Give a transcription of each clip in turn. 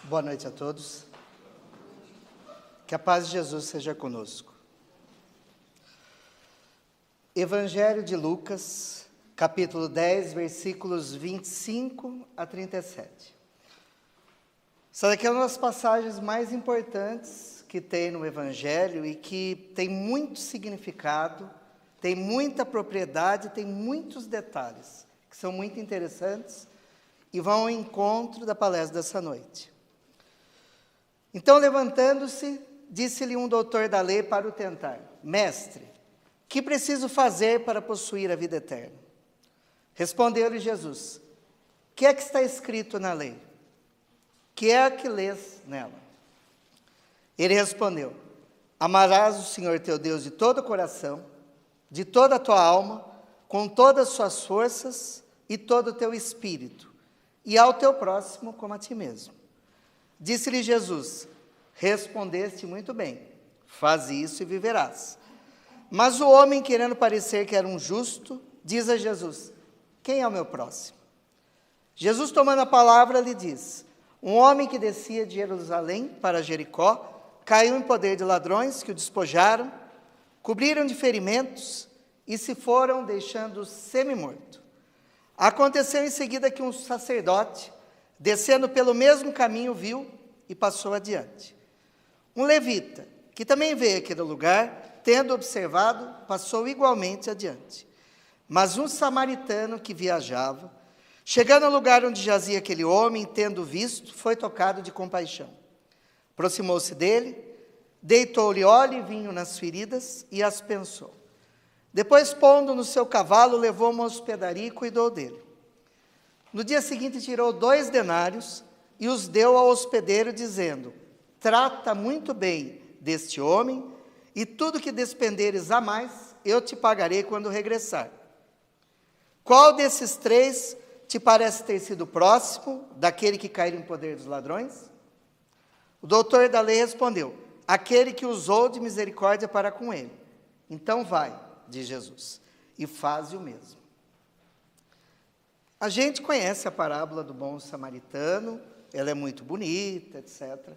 Boa noite a todos. Que a paz de Jesus seja conosco. Evangelho de Lucas, capítulo 10, versículos 25 a 37. Essa daqui é uma das passagens mais importantes que tem no Evangelho e que tem muito significado, tem muita propriedade, tem muitos detalhes que são muito interessantes e vão ao encontro da palestra dessa noite. Então, levantando-se, disse-lhe um doutor da lei para o tentar: Mestre, que preciso fazer para possuir a vida eterna? Respondeu-lhe Jesus: que é que está escrito na lei? Que é que lês nela? Ele respondeu: amarás o Senhor teu Deus de todo o coração, de toda a tua alma, com todas as suas forças e todo o teu espírito, e ao teu próximo como a ti mesmo. Disse-lhe Jesus: respondeste muito bem, faz isso e viverás. Mas o homem, querendo parecer que era um justo, diz a Jesus: quem é o meu próximo? Jesus, tomando a palavra, lhe diz: um homem que descia de Jerusalém para Jericó, caiu em poder de ladrões que o despojaram, cobriram de ferimentos e se foram, deixando-o semi-morto. Aconteceu em seguida que um sacerdote, descendo pelo mesmo caminho, viu e passou adiante. Um levita, que também veio àquele lugar, tendo observado, passou igualmente adiante. Mas um samaritano que viajava, chegando ao lugar onde jazia aquele homem, tendo visto, foi tocado de compaixão. Aproximou-se dele, deitou-lhe óleo e vinho nas feridas e as pensou. Depois, pondo no seu cavalo, levou-o a uma hospedaria e cuidou dele. No dia seguinte, tirou 2 denários e os deu ao hospedeiro, dizendo: trata muito bem deste homem, e tudo que despenderes a mais, eu te pagarei quando regressar. Qual desses 3 te parece ter sido próximo daquele que caiu em poder dos ladrões? O doutor da lei respondeu: aquele que usou de misericórdia para com ele. Então vai, diz Jesus, e faze o mesmo. A gente conhece a parábola do bom samaritano, ela é muito bonita, etc.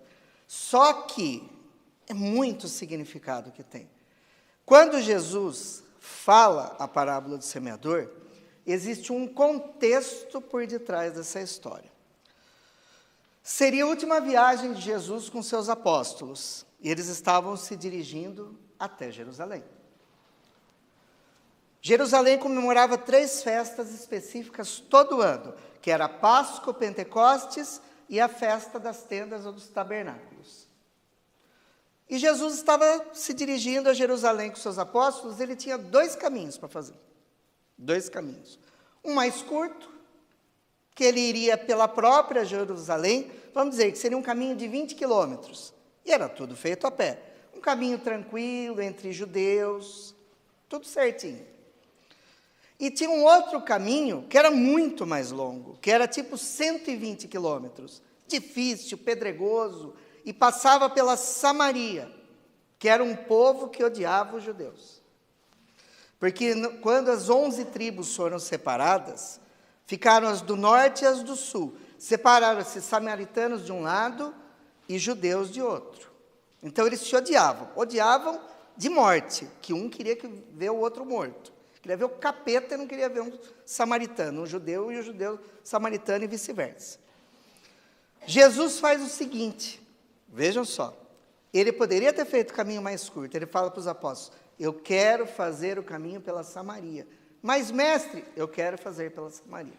Só que é muito significado que tem. Quando Jesus fala a parábola do semeador, existe um contexto por detrás dessa história. Seria a última viagem de Jesus com seus apóstolos, e eles estavam se dirigindo até Jerusalém. Jerusalém comemorava 3 festas específicas todo ano, que era a Páscoa, o Pentecostes e a festa das tendas ou dos tabernáculos. E Jesus estava se dirigindo a Jerusalém com seus apóstolos. Ele tinha 2 caminhos para fazer. 2 caminhos. Um mais curto, que ele iria pela própria Jerusalém, vamos dizer que seria um caminho de 20 quilômetros. E era tudo feito a pé. Um caminho tranquilo, entre judeus, tudo certinho. E tinha um outro caminho, que era muito mais longo, que era tipo 120 quilômetros, difícil, pedregoso, e passava pela Samaria, que era um povo que odiava os judeus. Porque quando as 11 tribos foram separadas, ficaram as do norte e as do sul. Separaram-se samaritanos de um lado e judeus de outro. Então eles se odiavam de morte, que um queria ver o outro morto. Queria ver o capeta e não queria ver um samaritano, um judeu e o judeu samaritano e vice-versa. Jesus faz o seguinte, vejam só, ele poderia ter feito o caminho mais curto, ele fala para os apóstolos: eu quero fazer o caminho pela Samaria, mas mestre, eu quero fazer pela Samaria.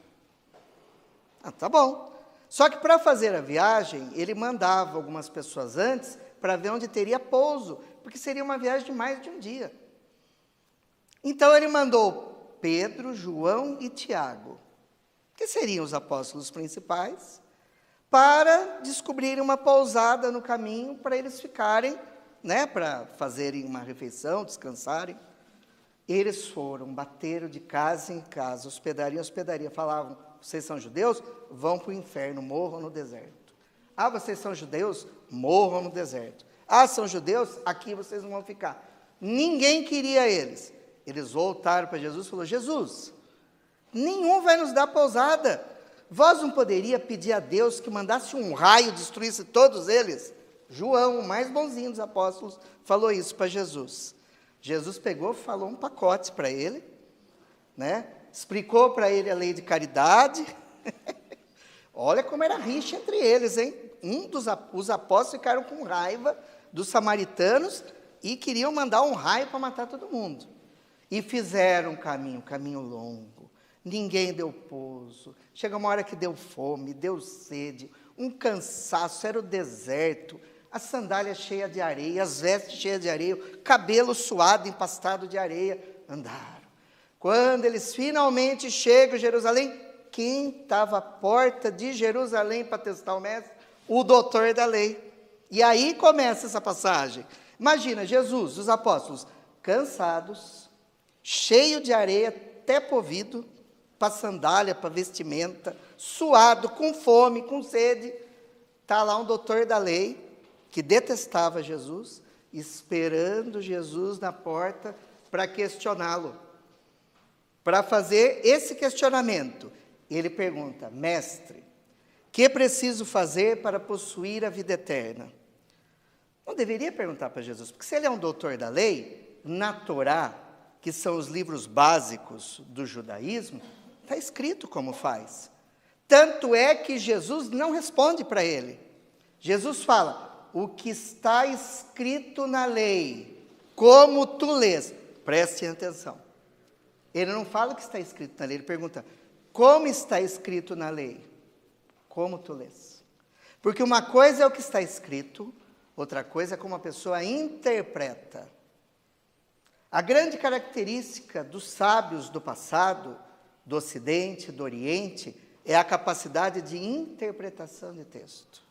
Tá bom. Só que para fazer a viagem, ele mandava algumas pessoas antes para ver onde teria pouso, porque seria uma viagem de mais de um dia. Então ele mandou Pedro, João e Tiago, que seriam os apóstolos principais, para descobrirem uma pousada no caminho para eles ficarem, para fazerem uma refeição, descansarem. Eles foram, bateram de casa em casa, hospedaria em hospedaria, falavam: vocês são judeus? Vão para o inferno, morram no deserto. Ah, vocês são judeus? Morram no deserto. Ah, são judeus? Aqui vocês não vão ficar. Ninguém queria eles. Eles voltaram para Jesus e falaram: Jesus, nenhum vai nos dar pousada. vós não poderia pedir a Deus que mandasse um raio, destruísse todos eles? João, o mais bonzinho dos apóstolos, falou isso para Jesus. Jesus pegou, falou um pacote para ele, né? Explicou para ele a lei de caridade. Olha como era rixa entre eles, hein? Os apóstolos ficaram com raiva dos samaritanos e queriam mandar um raio para matar todo mundo. E fizeram um caminho longo. Ninguém deu pouso. Chega uma hora que deu fome, deu sede, um cansaço, era o deserto, a sandália cheia de areia, as vestes cheias de areia, o cabelo suado, empastado de areia. Andaram. Quando eles finalmente chegam em Jerusalém, quem estava à porta de Jerusalém para testar o mestre? O doutor da lei. E aí começa essa passagem. Imagina, Jesus, os apóstolos, cansados, cheio de areia, até para o ouvido, para sandália, para vestimenta, suado, com fome, com sede. Está lá um doutor da lei, que detestava Jesus, esperando Jesus na porta para questioná-lo. Para fazer esse questionamento, ele pergunta: mestre, que preciso fazer para possuir a vida eterna? Não deveria perguntar para Jesus, porque se ele é um doutor da lei, na Torá, que são os livros básicos do judaísmo, está escrito como faz. Tanto é que Jesus não responde para ele. Jesus fala: o que está escrito na lei, como tu lês. Prestem atenção. Ele não fala o que está escrito na lei, ele pergunta: como está escrito na lei? Como tu lês? Porque uma coisa é o que está escrito, outra coisa é como a pessoa interpreta. A grande característica dos sábios do passado, do Ocidente, do Oriente, é a capacidade de interpretação de texto.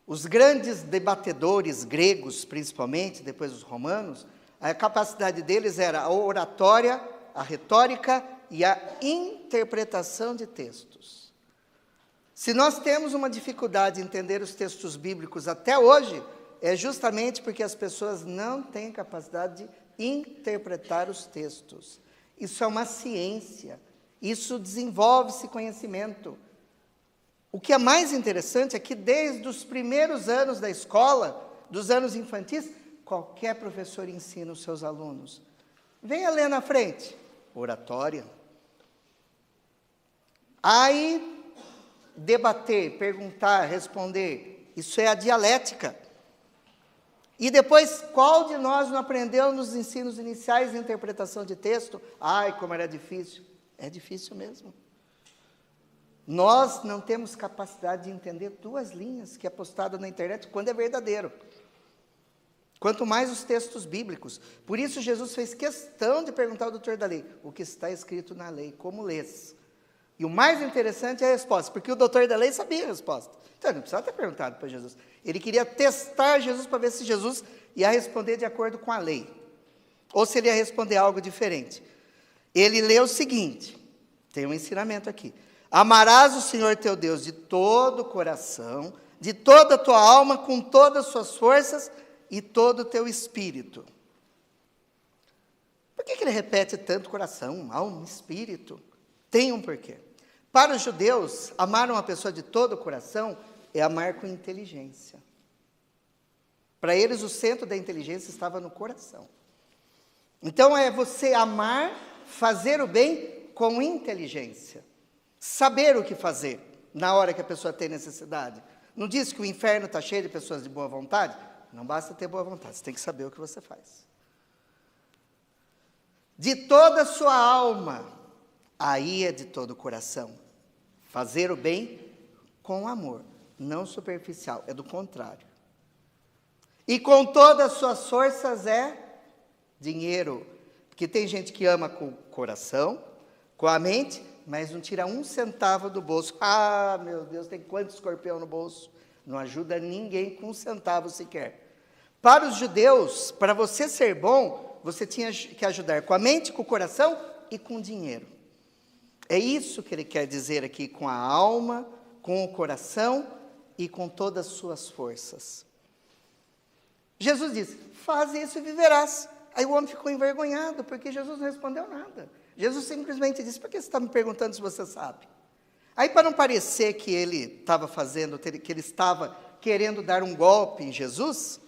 Os grandes debatedores gregos, principalmente, depois os romanos, a capacidade deles era a oratória, a retórica e a interpretação de textos. Se nós temos uma dificuldade em entender os textos bíblicos até hoje, é justamente porque as pessoas não têm capacidade de interpretar os textos. Isso é uma ciência, isso desenvolve-se conhecimento. O que é mais interessante é que desde os primeiros anos da escola, dos anos infantis, qualquer professor ensina os seus alunos. Venha ler na frente, oratória. Aí, debater, perguntar, responder, isso é a dialética. E depois, qual de nós não aprendeu nos ensinos iniciais de interpretação de texto? Ai, como era difícil. É difícil mesmo. Nós não temos capacidade de entender 2 linhas que é postada na internet quando é verdadeiro. Quanto mais os textos bíblicos. Por isso Jesus fez questão de perguntar ao doutor da lei: o que está escrito na lei, como lês? E o mais interessante é a resposta, porque o doutor da lei sabia a resposta. Então ele não precisava ter perguntado para Jesus. Ele queria testar Jesus para ver se Jesus ia responder de acordo com a lei. Ou se ele ia responder algo diferente. Ele lê o seguinte, tem um ensinamento aqui: amarás o Senhor teu Deus de todo o coração, de toda a tua alma, com todas as suas forças e todo o teu espírito. Por que ele repete tanto coração, alma, espírito? Tem um porquê. Para os judeus, amar uma pessoa de todo o coração é amar com inteligência. Para eles, o centro da inteligência estava no coração. Então, é você amar, fazer o bem com inteligência. Saber o que fazer na hora que a pessoa tem necessidade. Não diz que o inferno está cheio de pessoas de boa vontade? Não basta ter boa vontade, você tem que saber o que você faz. De toda a sua alma, aí é de todo o coração. Fazer o bem com amor, não superficial, é do contrário. E com todas as suas forças é dinheiro. Porque tem gente que ama com o coração, com a mente, mas não tira 1 centavo do bolso. Ah, meu Deus, tem quanto escorpião no bolso? Não ajuda ninguém com 1 centavo sequer. Para os judeus, para você ser bom, você tinha que ajudar com a mente, com o coração e com o dinheiro. É isso que ele quer dizer aqui, com a alma, com o coração e com todas as suas forças. Jesus disse: faz isso e viverás. Aí o homem ficou envergonhado, porque Jesus não respondeu nada. Jesus simplesmente disse: por que você está me perguntando se você sabe? Aí, para não parecer que ele estava querendo dar um golpe em Jesus,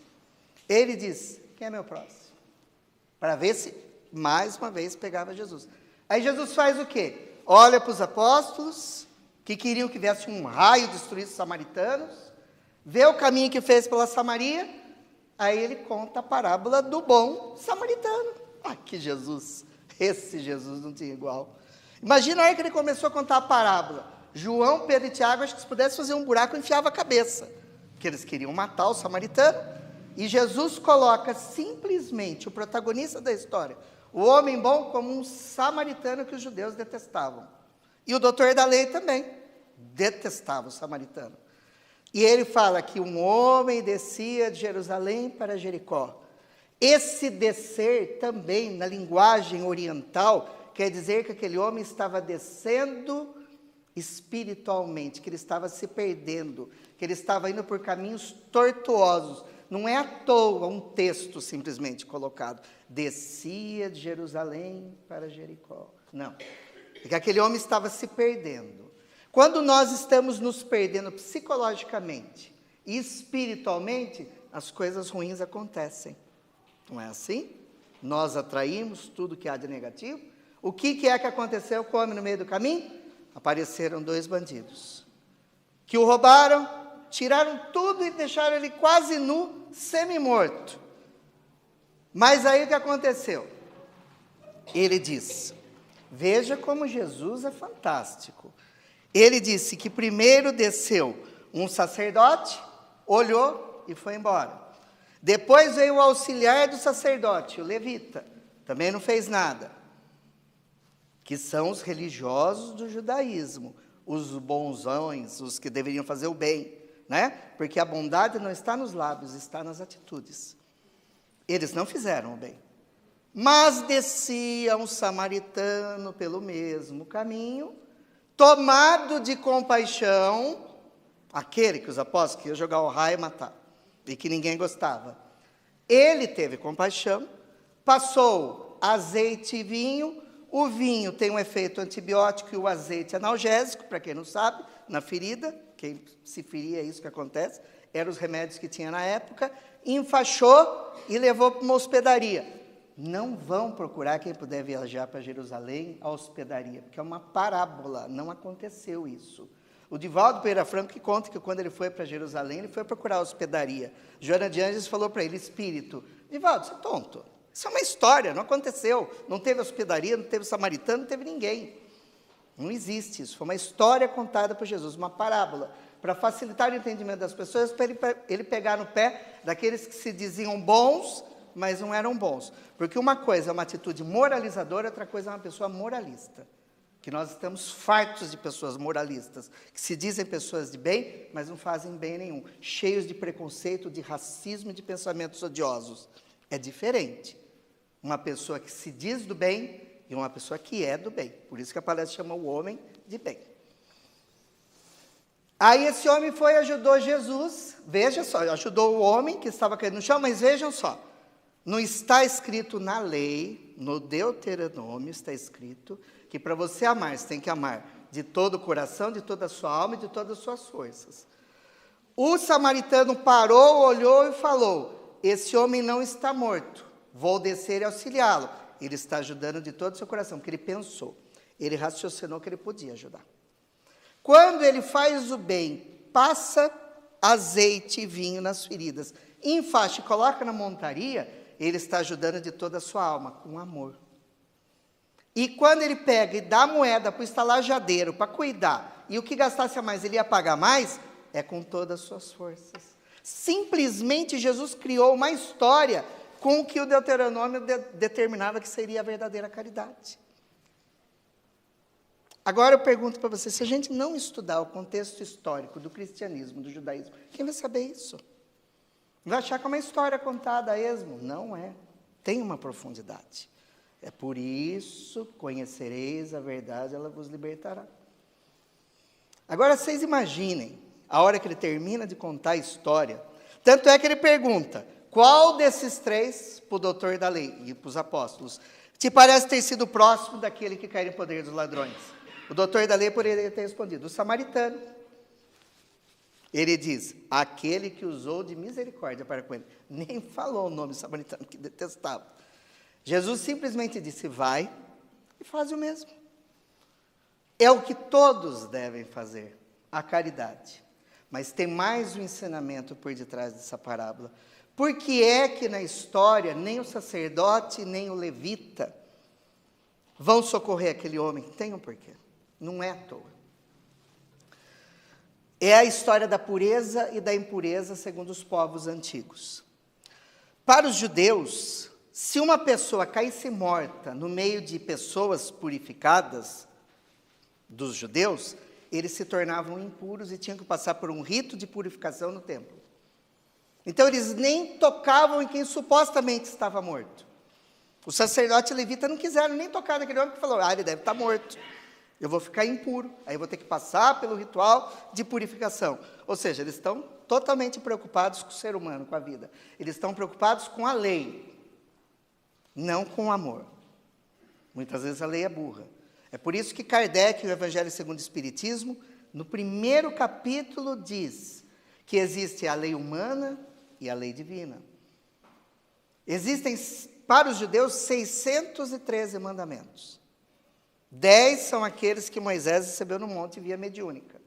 ele diz: quem é meu próximo? Para ver se, mais uma vez, pegava Jesus. Aí Jesus faz o quê? Olha para os apóstolos, que queriam que viesse um raio e destruísse os samaritanos, vê o caminho que fez pela Samaria, aí ele conta a parábola do bom samaritano. Ah, que Jesus! Esse Jesus não tinha igual. Imagina aí que ele começou a contar a parábola. João, Pedro e Tiago, acho que se pudesse fazer um buraco, enfiava a cabeça. Porque eles queriam matar o samaritano. E Jesus coloca simplesmente o protagonista da história, o homem bom, como um samaritano que os judeus detestavam. E o doutor da lei também detestava o samaritano. E ele fala que um homem descia de Jerusalém para Jericó. Esse descer também, na linguagem oriental, quer dizer que aquele homem estava descendo espiritualmente, que ele estava se perdendo, que ele estava indo por caminhos tortuosos. Não é à toa um texto simplesmente colocado. Descia de Jerusalém para Jericó. Não. É que aquele homem estava se perdendo. Quando nós estamos nos perdendo psicologicamente e espiritualmente, as coisas ruins acontecem. Não é assim? Nós atraímos tudo que há de negativo. O que é que aconteceu com o homem no meio do caminho? Apareceram 2 bandidos, que o roubaram, tiraram tudo e deixaram ele quase nu, semi-morto. Mas aí o que aconteceu? Ele disse, veja como Jesus é fantástico. Ele disse que primeiro desceu um sacerdote, olhou e foi embora. Depois veio o auxiliar do sacerdote, o levita, também não fez nada. Que são os religiosos do judaísmo, os bonzões, os que deveriam fazer o bem, né? Porque a bondade não está nos lábios, está nas atitudes. Eles não fizeram o bem. Mas descia um samaritano pelo mesmo caminho, tomado de compaixão, aquele que os apóstolos queriam jogar o raio e matar, e que ninguém gostava. Ele teve compaixão, passou azeite e vinho. O vinho tem um efeito antibiótico e o azeite analgésico, para quem não sabe, na ferida, quem se feria é isso que acontece, eram os remédios que tinha na época, enfaixou e levou para uma hospedaria. Não vão procurar, quem puder viajar para Jerusalém, a hospedaria, porque é uma parábola, não aconteceu isso. O Divaldo Pereira Franco que conta que quando ele foi para Jerusalém, ele foi procurar a hospedaria. Joana de Anjos falou para ele, espírito, Divaldo, você é tonto. Isso é uma história, não aconteceu. Não teve hospedaria, não teve samaritano, não teve ninguém. Não existe isso. Foi uma história contada por Jesus, uma parábola, para facilitar o entendimento das pessoas, para ele pegar no pé daqueles que se diziam bons, mas não eram bons. Porque uma coisa é uma atitude moralizadora, outra coisa é uma pessoa moralista. Que nós estamos fartos de pessoas moralistas, que se dizem pessoas de bem, mas não fazem bem nenhum. Cheios de preconceito, de racismo e de pensamentos odiosos. É diferente. Uma pessoa que se diz do bem e uma pessoa que é do bem. Por isso que a palestra chama o homem de bem. Aí esse homem foi e ajudou Jesus. Veja só, ajudou o homem que estava caindo no chão, mas vejam só. Não está escrito na lei, no Deuteronômio está escrito que para você amar, você tem que amar de todo o coração, de toda a sua alma e de todas as suas forças. O samaritano parou, olhou e falou, esse homem não está morto. Vou descer e auxiliá-lo. Ele está ajudando de todo o seu coração, porque ele pensou. Ele raciocinou que ele podia ajudar. Quando ele faz o bem, passa azeite e vinho nas feridas, enfaixa e coloca na montaria, ele está ajudando de toda a sua alma, com amor. E quando ele pega e dá moeda para o estalajadeiro, para cuidar, e o que gastasse a mais ele ia pagar mais, é com todas as suas forças. Simplesmente Jesus criou uma história com o que o Deuteronômio determinava que seria a verdadeira caridade. Agora eu pergunto para você, se a gente não estudar o contexto histórico do cristianismo, do judaísmo, quem vai saber isso? Vai achar que é uma história contada a esmo? Não é. Tem uma profundidade. É por isso, conhecereis a verdade, ela vos libertará. Agora vocês imaginem, a hora que ele termina de contar a história, tanto é que ele pergunta, qual desses 3, para o doutor da lei e para os apóstolos, te parece ter sido próximo daquele que caiu em poder dos ladrões? O doutor da lei poderia ter respondido: o samaritano. Ele diz: aquele que usou de misericórdia para com ele. Nem falou o nome samaritano, que detestava. Jesus simplesmente disse: vai e faz o mesmo. É o que todos devem fazer, a caridade. Mas tem mais um ensinamento por detrás dessa parábola. Por que é que na história nem o sacerdote, nem o levita vão socorrer aquele homem? Tem um porquê. Não é à toa. É a história da pureza e da impureza segundo os povos antigos. Para os judeus, se uma pessoa caísse morta no meio de pessoas purificadas dos judeus, eles se tornavam impuros e tinham que passar por um rito de purificação no templo. Então eles nem tocavam em quem supostamente estava morto. O sacerdote levita não quiseram nem tocar naquele homem, porque falou: ele deve estar morto. Eu vou ficar impuro, aí eu vou ter que passar pelo ritual de purificação. Ou seja, eles estão totalmente preocupados com o ser humano, com a vida. Eles estão preocupados com a lei, não com o amor. Muitas vezes a lei é burra. É por isso que Kardec, no Evangelho segundo o Espiritismo, no primeiro capítulo diz que existe a lei humana e a lei divina. Existem, para os judeus, 613 mandamentos. 10 são aqueles que Moisés recebeu no monte via mediúnica.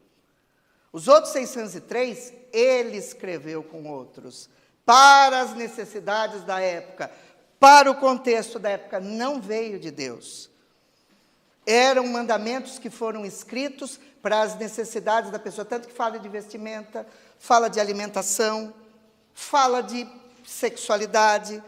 Os outros 603, ele escreveu com outros, para as necessidades da época, para o contexto da época, não veio de Deus. Eram mandamentos que foram escritos para as necessidades da pessoa, tanto que fala de vestimenta, fala de alimentação, fala de sexualidade,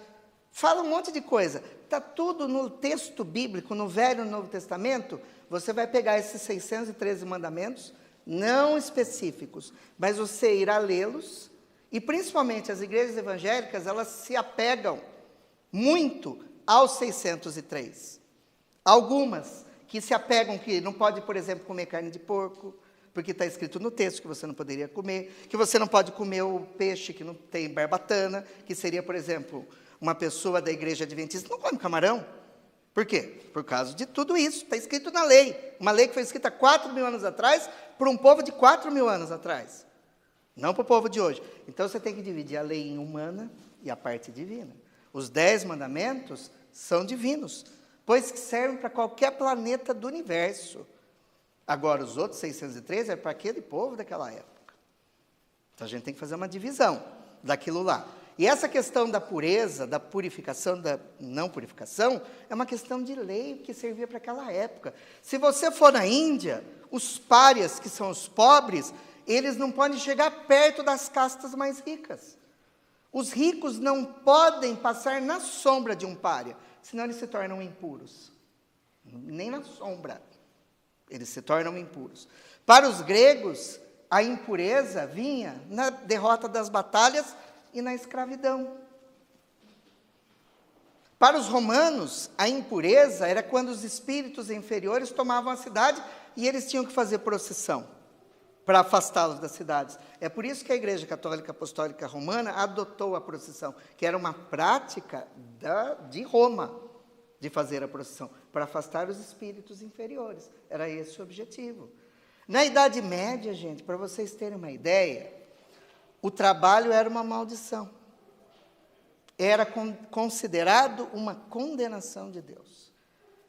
fala um monte de coisa. Está tudo no texto bíblico, no Velho e no Novo Testamento. Você vai pegar esses 613 mandamentos, não específicos, mas você irá lê-los, e principalmente as igrejas evangélicas, elas se apegam muito aos 603. Algumas que se apegam que não pode, por exemplo, comer carne de porco, porque está escrito no texto que você não poderia comer, que você não pode comer o peixe que não tem barbatana, que seria, por exemplo, uma pessoa da igreja adventista não come camarão. Por quê? Por causa de tudo isso, está escrito na lei. Uma lei que foi escrita 4.000 anos atrás, por um povo de 4.000 anos atrás. Não para o povo de hoje. Então, você tem que dividir a lei em humana e a parte divina. Os 10 mandamentos são divinos, pois que servem para qualquer planeta do universo. Agora, os outros 613 é para aquele povo daquela época. Então, a gente tem que fazer uma divisão daquilo lá. E essa questão da pureza, da purificação, da não purificação, é uma questão de lei que servia para aquela época. Se você for na Índia, os párias, que são os pobres, eles não podem chegar perto das castas mais ricas. Os ricos não podem passar na sombra de um pária, senão eles se tornam impuros. Nem na sombra. Eles se tornam impuros. Para os gregos, a impureza vinha na derrota das batalhas e na escravidão. Para os romanos, a impureza era quando os espíritos inferiores tomavam a cidade e eles tinham que fazer procissão para afastá-los das cidades. É por isso que a Igreja Católica Apostólica Romana adotou a procissão, que era uma prática de Roma, de fazer a procissão, para afastar os espíritos inferiores. Era esse o objetivo. Na Idade Média, gente, para vocês terem uma ideia, o trabalho era uma maldição. Era considerado uma condenação de Deus.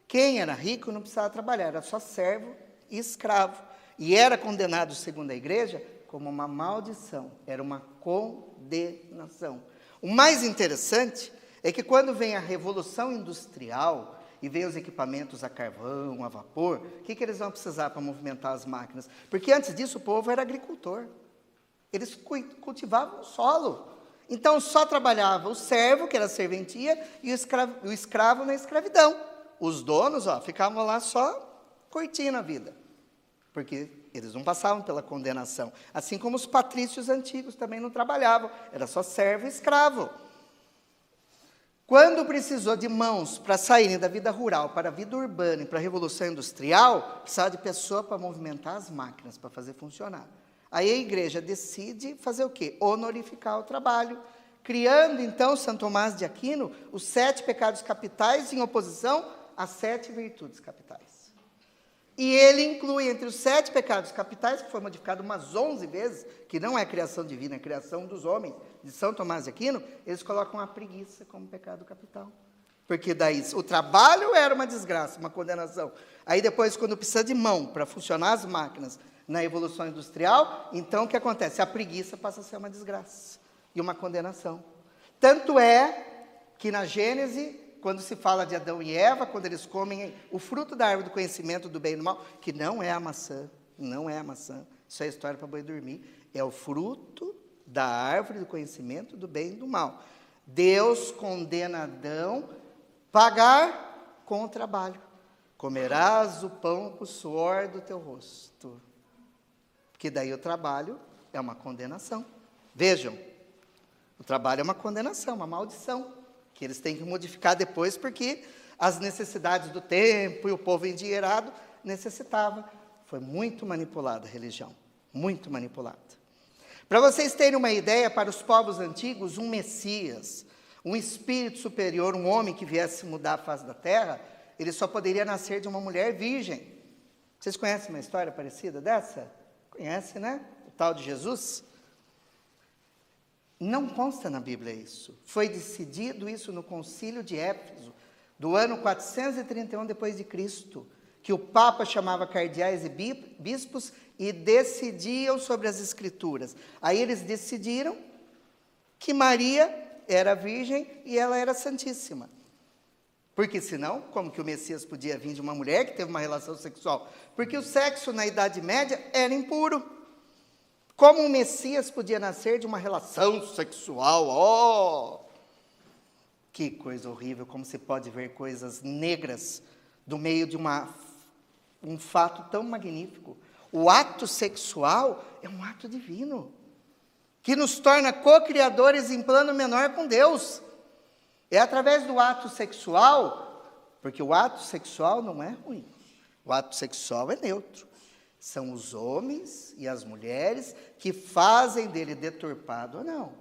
Quem era rico não precisava trabalhar, era só servo e escravo. E era condenado, segundo a igreja, como uma maldição. Era uma condenação. O mais interessante é que quando vem a Revolução Industrial e vem os equipamentos a carvão, a vapor, o que eles vão precisar para movimentar as máquinas? Porque antes disso o povo era agricultor. Eles cultivavam o solo. Então, só trabalhava o servo, que era a serventia, e o escravo na escravidão. Os donos ficavam lá só curtindo a vida, porque eles não passavam pela condenação. Assim como os patrícios antigos também não trabalhavam, era só servo e escravo. Quando precisou de mãos para saírem da vida rural para a vida urbana e para a Revolução Industrial, precisava de pessoa para movimentar as máquinas, para fazer funcionar. Aí a igreja decide fazer o quê? Honorificar o trabalho, criando, então, São Tomás de Aquino, os 7 pecados capitais em oposição às 7 virtudes capitais. E ele inclui entre os 7 pecados capitais, que foi modificado umas 11 vezes, que não é criação divina, é criação dos homens, de São Tomás de Aquino, eles colocam a preguiça como pecado capital. Porque daí o trabalho era uma desgraça, uma condenação. Aí depois, quando precisa de mão para funcionar as máquinas na evolução industrial, então o que acontece? A preguiça passa a ser uma desgraça e uma condenação. Tanto é que na Gênese, quando se fala de Adão e Eva, quando eles comem o fruto da árvore do conhecimento do bem e do mal, que não é a maçã, não é a maçã, isso é história para boi dormir, é o fruto da árvore do conhecimento do bem e do mal. Deus condena Adão pagar com o trabalho. Comerás o pão com o suor do teu rosto. Porque daí o trabalho é uma condenação. Vejam, o trabalho é uma condenação, uma maldição, que eles têm que modificar depois, porque as necessidades do tempo e o povo endinheirado necessitava. Foi muito manipulada a religião, muito manipulada. Para vocês terem uma ideia, para os povos antigos, um Messias, um espírito superior, um homem que viesse mudar a face da terra, ele só poderia nascer de uma mulher virgem. Vocês conhecem uma história parecida dessa? Conhece, né? O tal de Jesus? Não consta na Bíblia isso. Foi decidido isso no concílio de Éfeso, do ano 431 depois de Cristo, que o Papa chamava cardeais e bispos e decidiam sobre as Escrituras. Aí eles decidiram que Maria era virgem e ela era santíssima. Porque senão, como que o Messias podia vir de uma mulher que teve uma relação sexual? Porque o sexo na Idade Média era impuro. Como o Messias podia nascer de uma relação sexual? Oh! Que coisa horrível, como se pode ver coisas negras do meio de um fato tão magnífico. O ato sexual é um ato divino, que nos torna co-criadores em plano menor com Deus. É através do ato sexual, porque o ato sexual não é ruim, o ato sexual é neutro. São os homens e as mulheres que fazem dele deturpado ou não.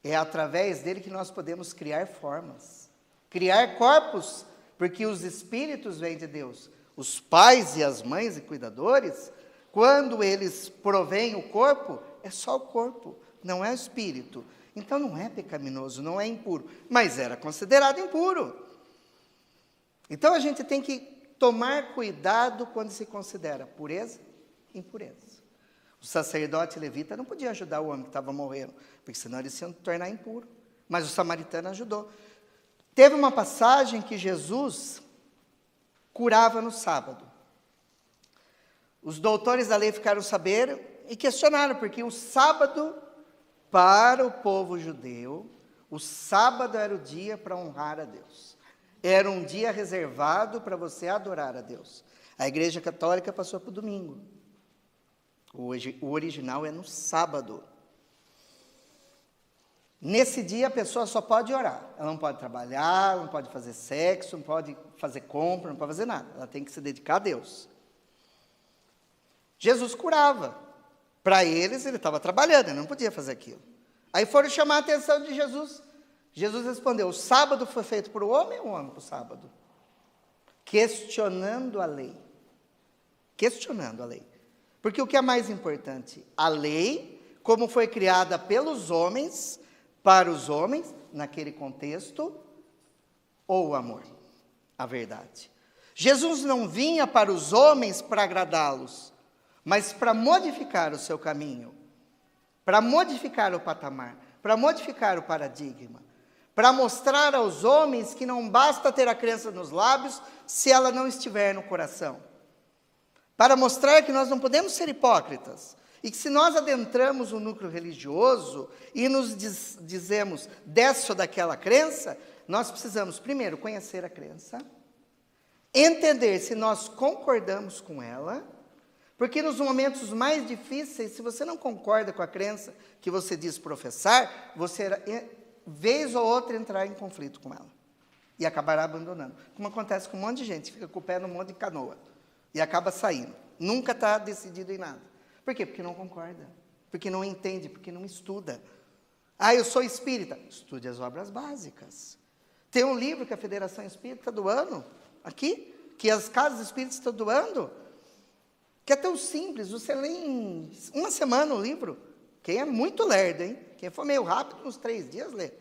É através dele que nós podemos criar formas, criar corpos, porque os espíritos vêm de Deus. Os pais e as mães e cuidadores, quando eles provêm o corpo, é só o corpo, não é o espírito. Então não é pecaminoso, não é impuro, mas era considerado impuro. Então a gente tem que tomar cuidado quando se considera pureza e impureza. O sacerdote levita não podia ajudar o homem que estava morrendo, porque senão ele se ia tornar impuro. Mas o samaritano ajudou. Teve uma passagem que Jesus curava no sábado. Os doutores da lei ficaram sabendo e questionaram, porque o sábado, para o povo judeu, o sábado era o dia para honrar a Deus. Era um dia reservado para você adorar a Deus. A Igreja Católica passou para o domingo. O original é no sábado. Nesse dia a pessoa só pode orar. Ela não pode trabalhar, não pode fazer sexo, não pode fazer compra, não pode fazer nada. Ela tem que se dedicar a Deus. Jesus curava. Para eles, ele estava trabalhando, ele não podia fazer aquilo. Aí foram chamar a atenção de Jesus. Jesus respondeu, o sábado foi feito para o homem ou o homem para o sábado? Questionando a lei. Questionando a lei. Porque o que é mais importante? A lei, como foi criada pelos homens, para os homens, naquele contexto, ou o amor, a verdade. Jesus não vinha para os homens para agradá-los, mas para modificar o seu caminho, para modificar o patamar, para modificar o paradigma, para mostrar aos homens que não basta ter a crença nos lábios se ela não estiver no coração. Para mostrar que nós não podemos ser hipócritas. E que se nós adentramos o núcleo religioso e nos dizemos dessa ou daquela crença, nós precisamos, primeiro, conhecer a crença, entender se nós concordamos com ela, porque nos momentos mais difíceis, se você não concorda com a crença que você diz professar, você, vez ou outra, entrar em conflito com ela. E acabará abandonando. Como acontece com um monte de gente, fica com o pé no monte de canoa. E acaba saindo. Nunca está decidido em nada. Por quê? Porque não concorda. Porque não entende, porque não estuda. Ah, eu sou espírita. Estude as obras básicas. Tem um livro que a Federação Espírita do ano, aqui, que as casas espíritas estão doando, que é tão simples, você lê em uma semana o livro. Quem é muito lerdo, hein? Quem for meio rápido, uns 3 dias lê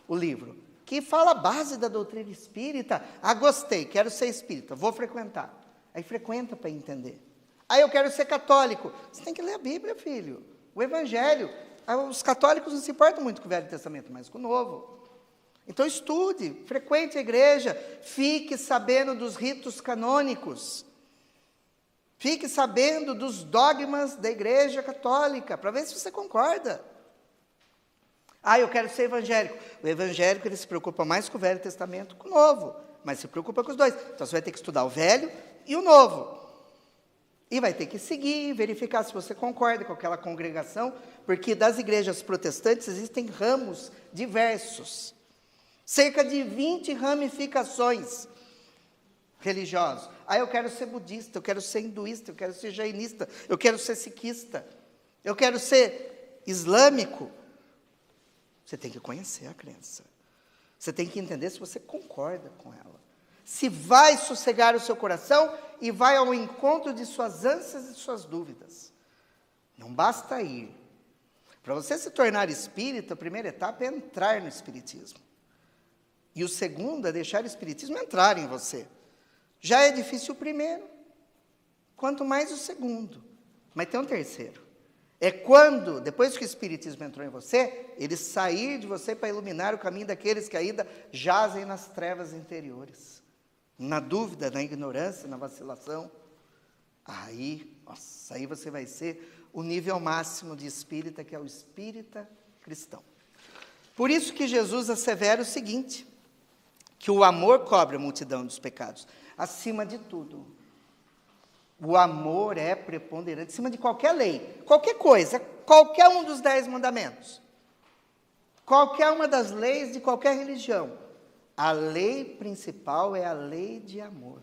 o livro. Que fala a base da doutrina espírita. Ah, gostei, quero ser espírita, vou frequentar. Aí frequenta para entender. Aí eu quero ser católico. Você tem que ler a Bíblia, filho. O Evangelho. Os católicos não se importam muito com o Velho Testamento, mas com o Novo. Então estude, frequente a igreja, fique sabendo dos ritos canônicos. Fique sabendo dos dogmas da Igreja Católica, para ver se você concorda. Ah, eu quero ser evangélico. O evangélico ele se preocupa mais com o Velho Testamento que com o Novo, mas se preocupa com os dois. Então você vai ter que estudar o Velho e o Novo. E vai ter que seguir, verificar se você concorda com aquela congregação, porque das igrejas protestantes existem ramos diversos. Cerca de 20 ramificações religiosas. Ah, eu quero ser budista, eu quero ser hinduísta, eu quero ser jainista, eu quero ser siquista, eu quero ser islâmico. Você tem que conhecer a crença. Você tem que entender se você concorda com ela. Se vai sossegar o seu coração e vai ao encontro de suas ânsias e suas dúvidas. Não basta ir. Para você se tornar espírita, a primeira etapa é entrar no espiritismo. E o segundo é deixar o espiritismo entrar em você. Já é difícil o primeiro, quanto mais o segundo. Mas tem um terceiro. É quando, depois que o espiritismo entrou em você, ele sair de você para iluminar o caminho daqueles que ainda jazem nas trevas interiores. Na dúvida, na ignorância, na vacilação. Aí você vai ser o nível máximo de espírita, que é o espírita cristão. Por isso que Jesus assevera o seguinte, que o amor cobre a multidão dos pecados. Acima de tudo, o amor é preponderante, acima de qualquer lei, qualquer coisa, qualquer um dos 10 mandamentos, qualquer uma das leis de qualquer religião. A lei principal é a lei de amor.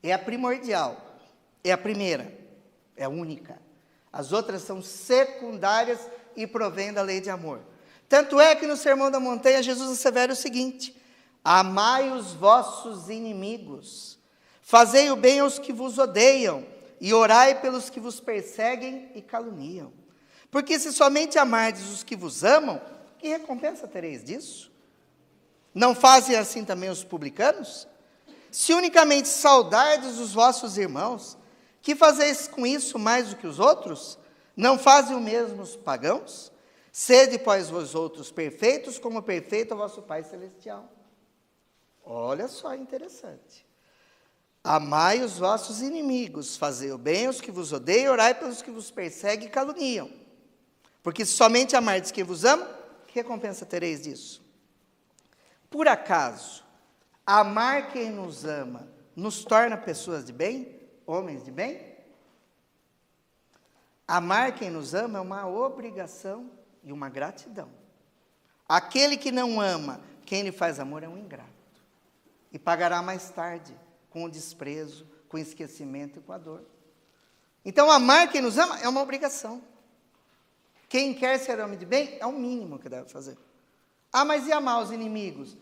É a primordial, é a primeira, é a única. As outras são secundárias e provêm da lei de amor. Tanto é que no Sermão da Montanha, Jesus assevera o seguinte: amai os vossos inimigos, fazei o bem aos que vos odeiam, e orai pelos que vos perseguem e caluniam. Porque se somente amardes os que vos amam, que recompensa tereis disso? Não fazem assim também os publicanos? Se unicamente saudardes os vossos irmãos, que fazeis com isso mais do que os outros? Não fazem o mesmo os pagãos? Sede, pois, vós outros perfeitos, como perfeito é o vosso Pai Celestial. Olha só, interessante. Amai os vossos inimigos, fazei o bem aos que vos odeiam, orai pelos que vos perseguem e caluniam. Porque se somente amardes quem vos ama, que recompensa tereis disso? Por acaso, amar quem nos ama nos torna pessoas de bem, homens de bem? Amar quem nos ama é uma obrigação e uma gratidão. Aquele que não ama quem lhe faz amor é um ingrato. E pagará mais tarde, com o desprezo, com o esquecimento e com a dor. Então, amar quem nos ama é uma obrigação. Quem quer ser homem de bem é o mínimo que deve fazer. Ah, mas e amar os inimigos?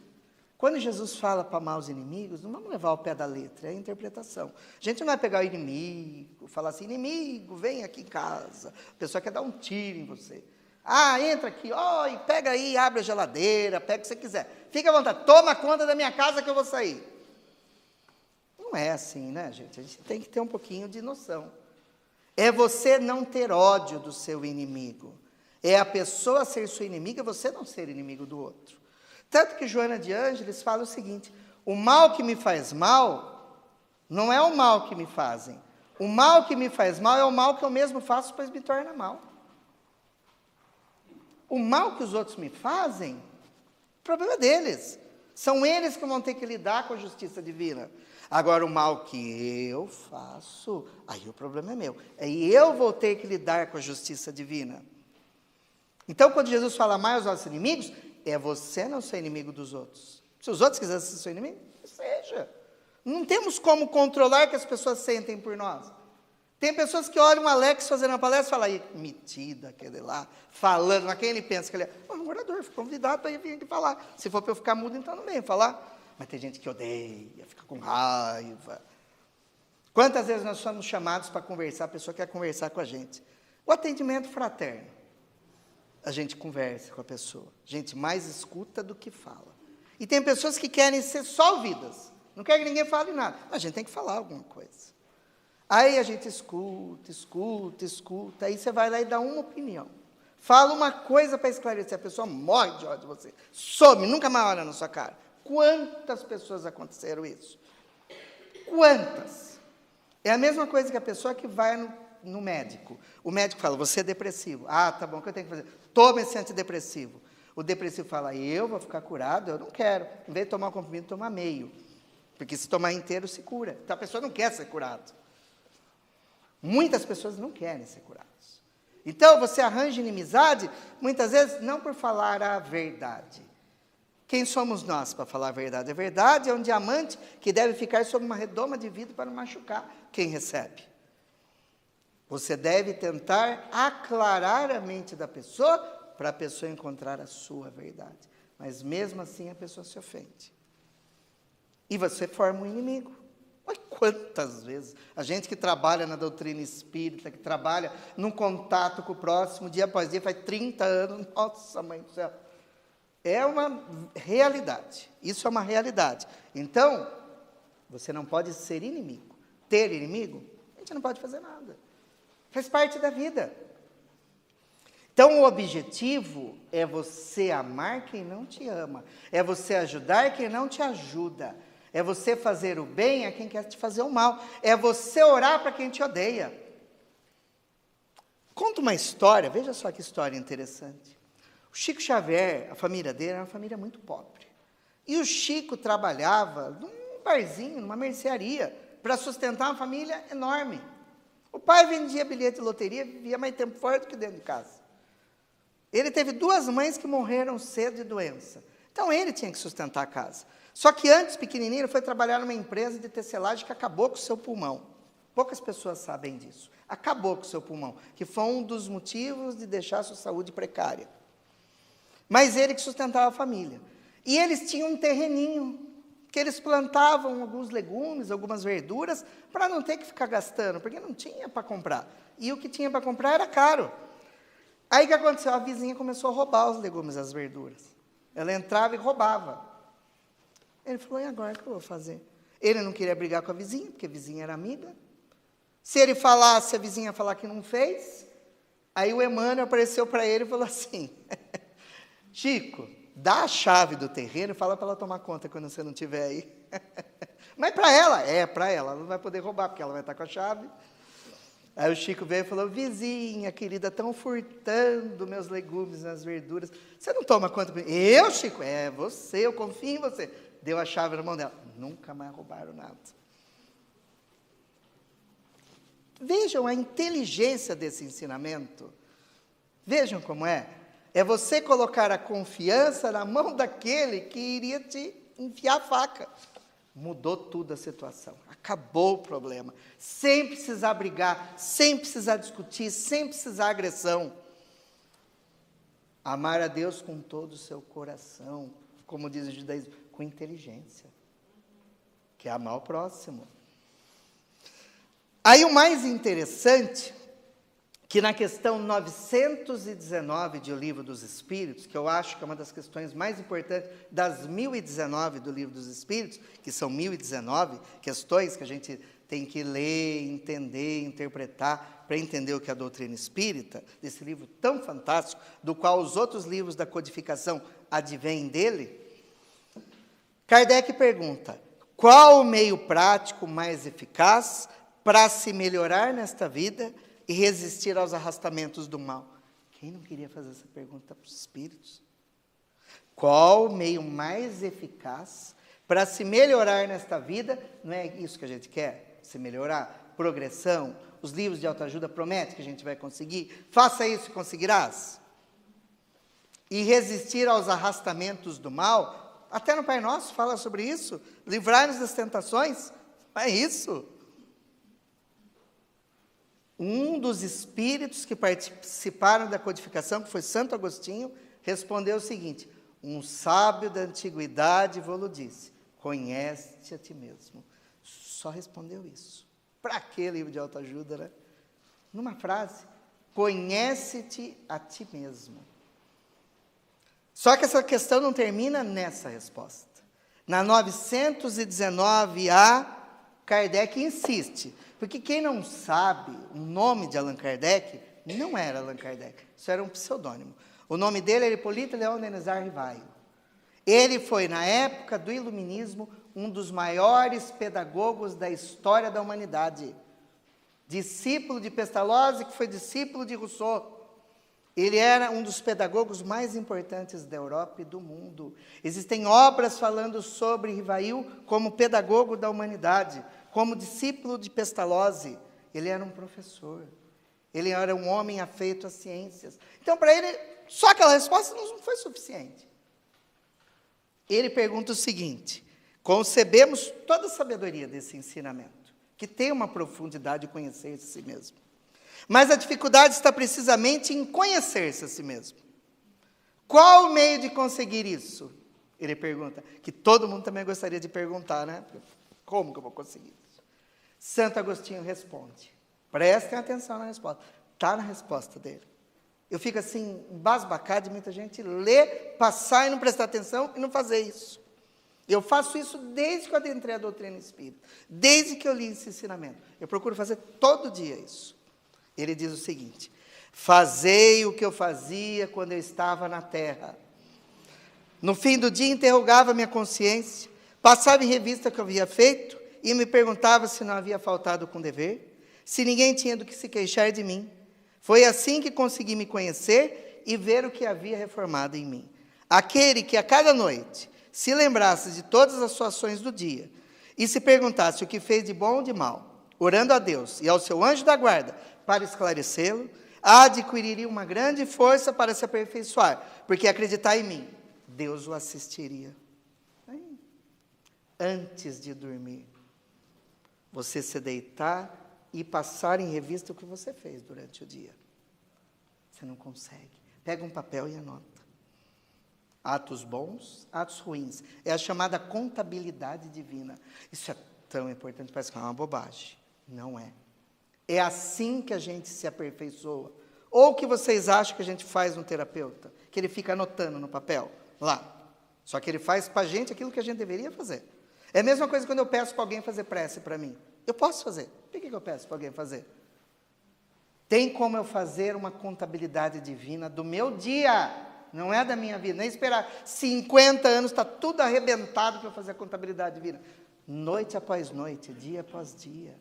Quando Jesus fala para amar os inimigos, não vamos levar ao pé da letra, é a interpretação. A gente não vai pegar o inimigo, falar assim, inimigo, vem aqui em casa. A pessoa quer dar um tiro em você. Ah, entra aqui, e pega aí, abre a geladeira, pega o que você quiser. Fica à vontade, toma conta da minha casa que eu vou sair. Não é assim, né, gente? A gente tem que ter um pouquinho de noção. É você não ter ódio do seu inimigo. É a pessoa ser sua inimiga, você não ser inimigo do outro. Tanto que Joana de Ângeles fala o seguinte, o mal que me faz mal, não é o mal que me fazem. O mal que me faz mal é o mal que eu mesmo faço, pois me torna mal. O mal que os outros me fazem, o problema é deles. São eles que vão ter que lidar com a justiça divina. Agora, o mal que eu faço, aí o problema é meu. Aí eu vou ter que lidar com a justiça divina. Então, quando Jesus fala amai os nossos inimigos, é você não ser inimigo dos outros. Se os outros quiserem ser seu inimigo, seja. Não temos como controlar o que as pessoas sentem por nós. Tem pessoas que olham o Alex fazendo uma palestra e falam, aí, metido aquele lá, falando, a quem ele pensa que ele é? Um orador, fui convidado para vir aqui falar. Se for para eu ficar mudo, então não venho falar. Mas tem gente que odeia, fica com raiva. Quantas vezes nós somos chamados para conversar, a pessoa quer conversar com a gente? O atendimento fraterno. A gente conversa com a pessoa. A gente mais escuta do que fala. E tem pessoas que querem ser só ouvidas. Não quer que ninguém fale nada. Mas a gente tem que falar alguma coisa. Aí a gente escuta. Aí você vai lá e dá uma opinião. Fala uma coisa para esclarecer. A pessoa morre de ódio de você. Some, nunca mais olha na sua cara. Quantas pessoas aconteceram isso? Quantas? É a mesma coisa que a pessoa que vai no médico. O médico fala, você é depressivo. Ah, tá bom, o que eu tenho que fazer? Toma esse antidepressivo. O depressivo fala, eu vou ficar curado? Eu não quero. Em vez de tomar um comprimido, toma meio. Porque se tomar inteiro, se cura. Então a pessoa não quer ser curada. Muitas pessoas não querem ser curadas. Então você arranja inimizade, muitas vezes, não por falar a verdade. Quem somos nós para falar a verdade? A verdade é um diamante que deve ficar sob uma redoma de vidro para não machucar quem recebe. Você deve tentar aclarar a mente da pessoa para a pessoa encontrar a sua verdade. Mas mesmo assim a pessoa se ofende. E você forma um inimigo. Mas quantas vezes a gente que trabalha na doutrina espírita, que trabalha num contato com o próximo, dia após dia, faz 30 anos, nossa mãe do céu. É uma realidade. Isso é uma realidade. Então, você não pode ser inimigo. Ter inimigo, a gente não pode fazer nada. Faz parte da vida. Então, o objetivo é você amar quem não te ama. É você ajudar quem não te ajuda. É você fazer o bem a quem quer te fazer o mal. É você orar para quem te odeia. Conta uma história, veja só que história interessante. O Chico Xavier, a família dele era uma família muito pobre. E o Chico trabalhava num barzinho, numa mercearia, para sustentar uma família enorme. O pai vendia bilhete de loteria, vivia mais tempo fora do que dentro de casa. Ele teve 2 mães que morreram cedo de doença. Então ele tinha que sustentar a casa. Só que antes, pequenininho, ele foi trabalhar numa empresa de tecelagem que acabou com o seu pulmão. Poucas pessoas sabem disso. Acabou com o seu pulmão, que foi um dos motivos de deixar a sua saúde precária. Mas ele que sustentava a família. E eles tinham um terreninho, que eles plantavam alguns legumes, algumas verduras, para não ter que ficar gastando, porque não tinha para comprar. E o que tinha para comprar era caro. Aí o que aconteceu? A vizinha começou a roubar os legumes, as verduras. Ela entrava e roubava. Ele falou, e agora o que eu vou fazer? Ele não queria brigar com a vizinha, porque a vizinha era amiga. Se ele falasse, a vizinha ia falar que não fez. Aí o Emmanuel apareceu para ele e falou assim, Chico, dá a chave do terreno e fala para ela tomar conta quando você não estiver aí. Mas para ela, ela não vai poder roubar, porque ela vai estar com a chave. Aí o Chico veio e falou, vizinha querida, estão furtando meus legumes, as verduras. Você não toma conta? Eu, Chico? É, você, eu confio em você. Deu a chave na mão dela. Nunca mais roubaram nada. Vejam a inteligência desse ensinamento. Vejam como é. É você colocar a confiança na mão daquele que iria te enfiar a faca. Mudou tudo a situação. Acabou o problema. Sem precisar brigar, sem precisar discutir, sem precisar agressão. Amar a Deus com todo o seu coração, como diz o judaísmo, com inteligência, que é amar o próximo. Aí o mais interessante, que na questão 919 de O Livro dos Espíritos, que eu acho que é uma das questões mais importantes das 1019 do Livro dos Espíritos, que são 1019 questões que a gente tem que ler, entender, interpretar, para entender o que é a doutrina espírita, desse livro tão fantástico, do qual os outros livros da codificação advêm dele, Kardec pergunta, qual o meio prático mais eficaz para se melhorar nesta vida e resistir aos arrastamentos do mal? Quem não queria fazer essa pergunta para os espíritos? Qual o meio mais eficaz para se melhorar nesta vida? Não é isso que a gente quer? Se melhorar? Progressão? Os livros de autoajuda prometem que a gente vai conseguir? Faça isso e conseguirás. E resistir aos arrastamentos do mal? Até no Pai Nosso fala sobre isso. Livrar-nos das tentações? É isso. Um dos espíritos que participaram da codificação, que foi Santo Agostinho, respondeu o seguinte, um sábio da antiguidade vos disse, Conhece-te a ti mesmo. Só respondeu isso. Para que livro de autoajuda, né? Numa frase, conhece-te a ti mesmo. Só que essa questão não termina nessa resposta. Na 919A, Kardec insiste. Porque quem não sabe o nome de Allan Kardec, não era Allan Kardec. Isso era um pseudônimo. O nome dele era Hipólito Leão Denizar Rivaio. Ele foi, na época do Iluminismo, um dos maiores pedagogos da história da humanidade. Discípulo de Pestalozzi, que foi discípulo de Rousseau. Ele era um dos pedagogos mais importantes da Europa e do mundo. Existem obras falando sobre Rivail como pedagogo da humanidade, como discípulo de Pestalozzi. Ele era um professor. Ele era um homem afeito às ciências. Então, para ele, só aquela resposta não foi suficiente. Ele pergunta o seguinte: concebemos toda a sabedoria desse ensinamento, que tem uma profundidade de conhecer-se a si mesmo. Mas a dificuldade está precisamente em conhecer-se a si mesmo. Qual o meio de conseguir isso? Ele pergunta, que todo mundo também gostaria de perguntar, né? Como que eu vou conseguir isso? Santo Agostinho responde. Prestem atenção na resposta. Está na resposta dele. Eu fico assim, embasbacado de muita gente ler, passar e não prestar atenção e não fazer isso. Eu faço isso desde que eu adentrei a doutrina espírita. Desde que eu li esse ensinamento. Eu procuro fazer todo dia isso. Ele diz o seguinte: fazei o que eu fazia quando eu estava na terra. No fim do dia, interrogava minha consciência, passava em revista o que eu havia feito e me perguntava se não havia faltado com dever, se ninguém tinha do que se queixar de mim. Foi assim que consegui me conhecer e ver o que havia reformado em mim. Aquele que a cada noite se lembrasse de todas as suas ações do dia e se perguntasse o que fez de bom ou de mal, orando a Deus e ao seu anjo da guarda para esclarecê-lo, adquiriria uma grande força para se aperfeiçoar, porque acreditar em mim, Deus o assistiria. Antes de dormir, você se deitar e passar em revista o que você fez durante o dia. Você não consegue. Pega um papel e anota. Atos bons, atos ruins. É a chamada contabilidade divina. Isso é tão importante, parece que é uma bobagem. Não é. É assim que a gente se aperfeiçoa. Ou o que vocês acham que a gente faz no terapeuta? Que ele fica anotando no papel, lá. Só que ele faz para a gente aquilo que a gente deveria fazer. É a mesma coisa quando eu peço para alguém fazer prece para mim. Eu posso fazer. Por que eu peço para alguém fazer? Tem como eu fazer uma contabilidade divina do meu dia, não é da minha vida. Nem esperar 50 anos, está tudo arrebentado para eu fazer a contabilidade divina. Noite após noite, dia após dia.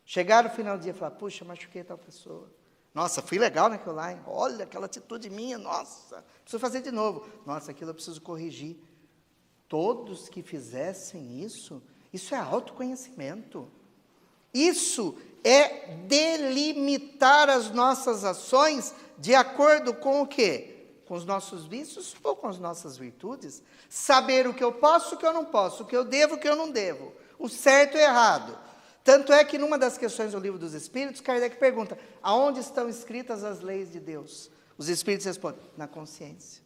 Chegar no final do dia e falar, puxa, machuquei tal pessoa. Nossa, fui legal naquilo lá, hein? Olha, aquela atitude minha, nossa, preciso fazer de novo. Nossa, aquilo eu preciso corrigir. Todos que fizessem isso, isso é autoconhecimento. Isso é delimitar as nossas ações de acordo com o quê? Com os nossos vícios ou com as nossas virtudes. Saber o que eu posso, o que eu não posso, o que eu devo, o que eu não devo. O certo e o errado. Tanto é que numa das questões do Livro dos Espíritos, Kardec pergunta, aonde estão escritas as leis de Deus? Os Espíritos respondem, na consciência.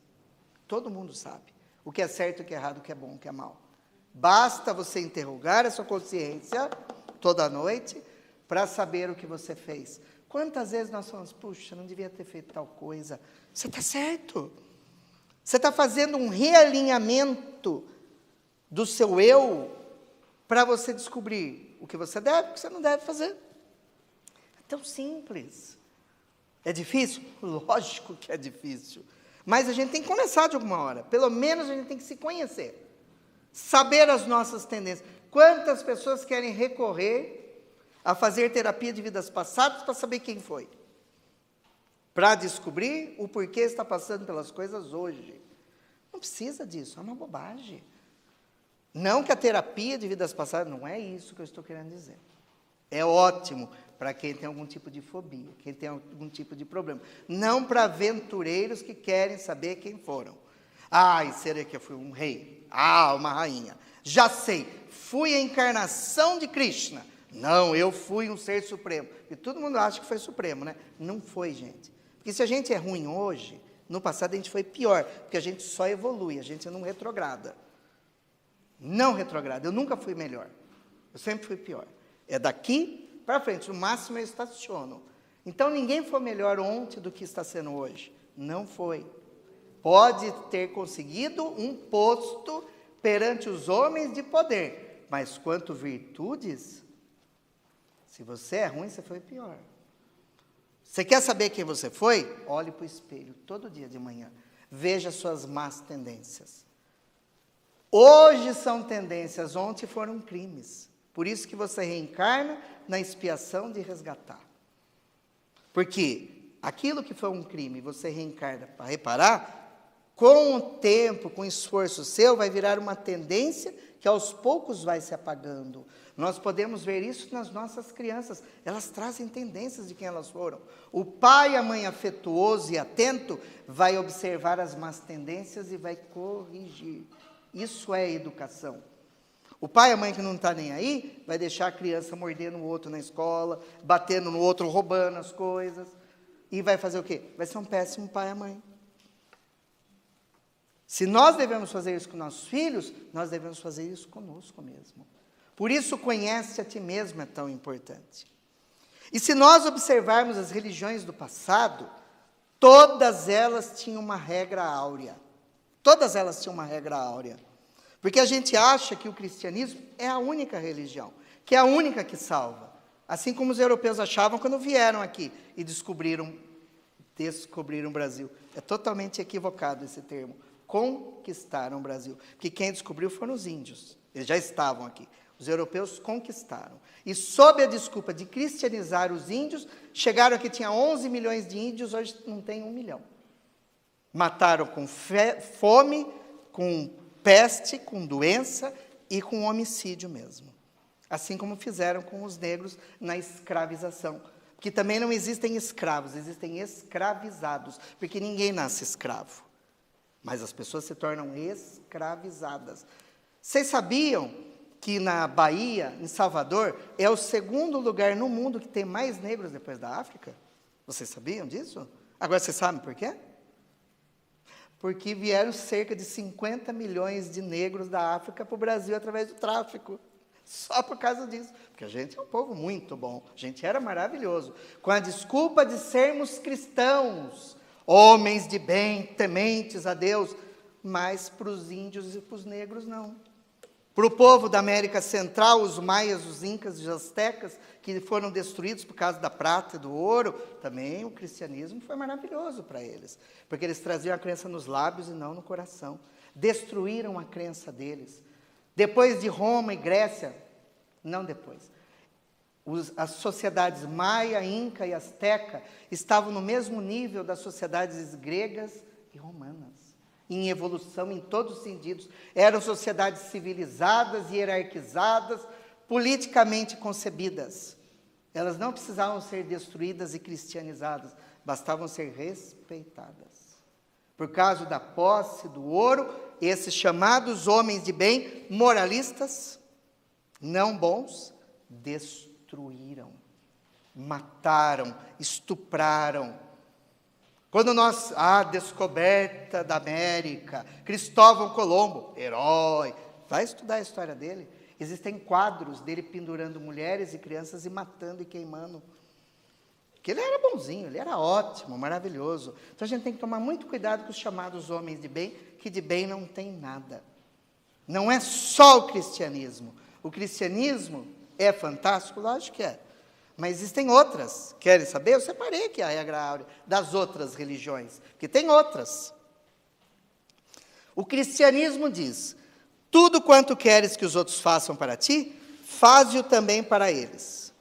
Todo mundo sabe o que é certo, o que é errado, o que é bom, o que é mal. Basta você interrogar a sua consciência toda noite para saber o que você fez. Quantas vezes nós falamos, puxa, não devia ter feito tal coisa. Você está certo. Você está fazendo um realinhamento do seu eu para você descobrir o que você deve e o que você não deve fazer. É tão simples. É difícil? Lógico que é difícil. Mas a gente tem que começar de alguma hora. Pelo menos a gente tem que se conhecer. Saber as nossas tendências. Quantas pessoas querem recorrer a fazer terapia de vidas passadas para saber quem foi? Para descobrir o porquê está passando pelas coisas hoje. Não precisa disso, é uma bobagem. Não que a terapia de vidas passadas, não é isso que eu estou querendo dizer. É ótimo para quem tem algum tipo de fobia, quem tem algum tipo de problema. Não para aventureiros que querem saber quem foram. Ai, será que eu fui um rei? Ah, uma rainha. Já sei, fui a encarnação de Krishna. Não, eu fui um ser supremo. E todo mundo acha que foi supremo, né? Não foi, gente. Porque se a gente é ruim hoje, no passado a gente foi pior, porque a gente só evolui, a gente não retrograda. Não retrogrado. Eu nunca fui melhor. Eu sempre fui pior. É daqui para frente. No máximo eu estaciono. Então ninguém foi melhor ontem do que está sendo hoje. Não foi. Pode ter conseguido um posto perante os homens de poder. Mas quanto virtudes, se você é ruim, você foi pior. Você quer saber quem você foi? Olhe para o espelho todo dia de manhã. Veja suas más tendências. Hoje são tendências, ontem foram crimes. Por isso que você reencarna na expiação de resgatar. Porque aquilo que foi um crime, você reencarna para reparar, com o tempo, com o esforço seu, vai virar uma tendência que aos poucos vai se apagando. Nós podemos ver isso nas nossas crianças. Elas trazem tendências de quem elas foram. O pai e a mãe afetuoso e atento vai observar as más tendências e vai corrigir. Isso é educação. O pai e a mãe que não está nem aí, vai deixar a criança mordendo o outro na escola, batendo no outro, roubando as coisas. E vai fazer o quê? Vai ser um péssimo pai e mãe. Se nós devemos fazer isso com nossos filhos, nós devemos fazer isso conosco mesmo. Por isso, conhece a ti mesmo é tão importante. E se nós observarmos as religiões do passado, todas elas tinham uma regra áurea. Todas elas tinham uma regra áurea. Porque a gente acha que o cristianismo é a única religião, que é a única que salva. Assim como os europeus achavam quando vieram aqui e descobriram o Brasil. É totalmente equivocado esse termo. Conquistaram o Brasil. Porque quem descobriu foram os índios. Eles já estavam aqui. Os europeus conquistaram. E sob a desculpa de cristianizar os índios, chegaram aqui, tinha 11 milhões de índios, hoje não tem 1 milhão. Mataram com fome, com peste, com doença e com homicídio mesmo. Assim como fizeram com os negros na escravização. Porque também não existem escravos, existem escravizados. Porque ninguém nasce escravo. Mas as pessoas se tornam escravizadas. Vocês sabiam que na Bahia, em Salvador, é o segundo lugar no mundo que tem mais negros depois da África? Vocês sabiam disso? Agora vocês sabem por quê? Porque vieram cerca de 50 milhões de negros da África para o Brasil através do tráfico. Só por causa disso. Porque a gente é um povo muito bom. A gente era maravilhoso. Com a desculpa de sermos cristãos, homens de bem, tementes a Deus, mas para os índios e para os negros não. Para o povo da América Central, os maias, os incas e os astecas, que foram destruídos por causa da prata e do ouro, também o cristianismo foi maravilhoso para eles, porque eles traziam a crença nos lábios e não no coração. Destruíram a crença deles. Depois de Roma e Grécia, não depois, as sociedades maia, inca e asteca estavam no mesmo nível das sociedades gregas e romanas. Em evolução em todos os sentidos. Eram sociedades civilizadas, hierarquizadas, politicamente concebidas. Elas não precisavam ser destruídas e cristianizadas, bastavam ser respeitadas. Por causa da posse do ouro, esses chamados homens de bem, moralistas, não bons, destruíram, mataram, estupraram. Quando a descoberta da América, Cristóvão Colombo, herói, vai estudar a história dele. Existem quadros dele pendurando mulheres e crianças e matando e queimando. Porque ele era bonzinho, ele era ótimo, maravilhoso. Então a gente tem que tomar muito cuidado com os chamados homens de bem, que de bem não tem nada. Não é só o cristianismo. O cristianismo é fantástico? Lógico que é. Mas existem outras. Querem saber? Eu separei aqui a regra áurea das outras religiões, porque tem outras. O cristianismo diz: tudo quanto queres que os outros façam para ti, faze-o também para eles.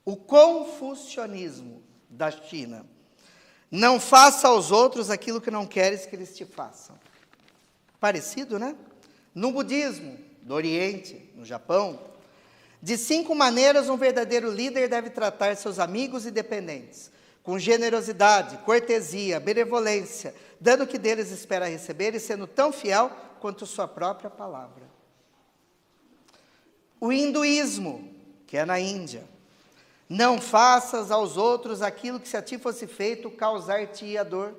O confucionismo da China: não faça aos outros aquilo que não queres que eles te façam. Parecido, né? No budismo do Oriente, no Japão, de 5 maneiras um verdadeiro líder deve tratar seus amigos e dependentes: com generosidade, cortesia, benevolência, dando o que deles espera receber e sendo tão fiel quanto sua própria palavra. O hinduísmo, que é na Índia: não faças aos outros aquilo que se a ti fosse feito causar-te-ia dor.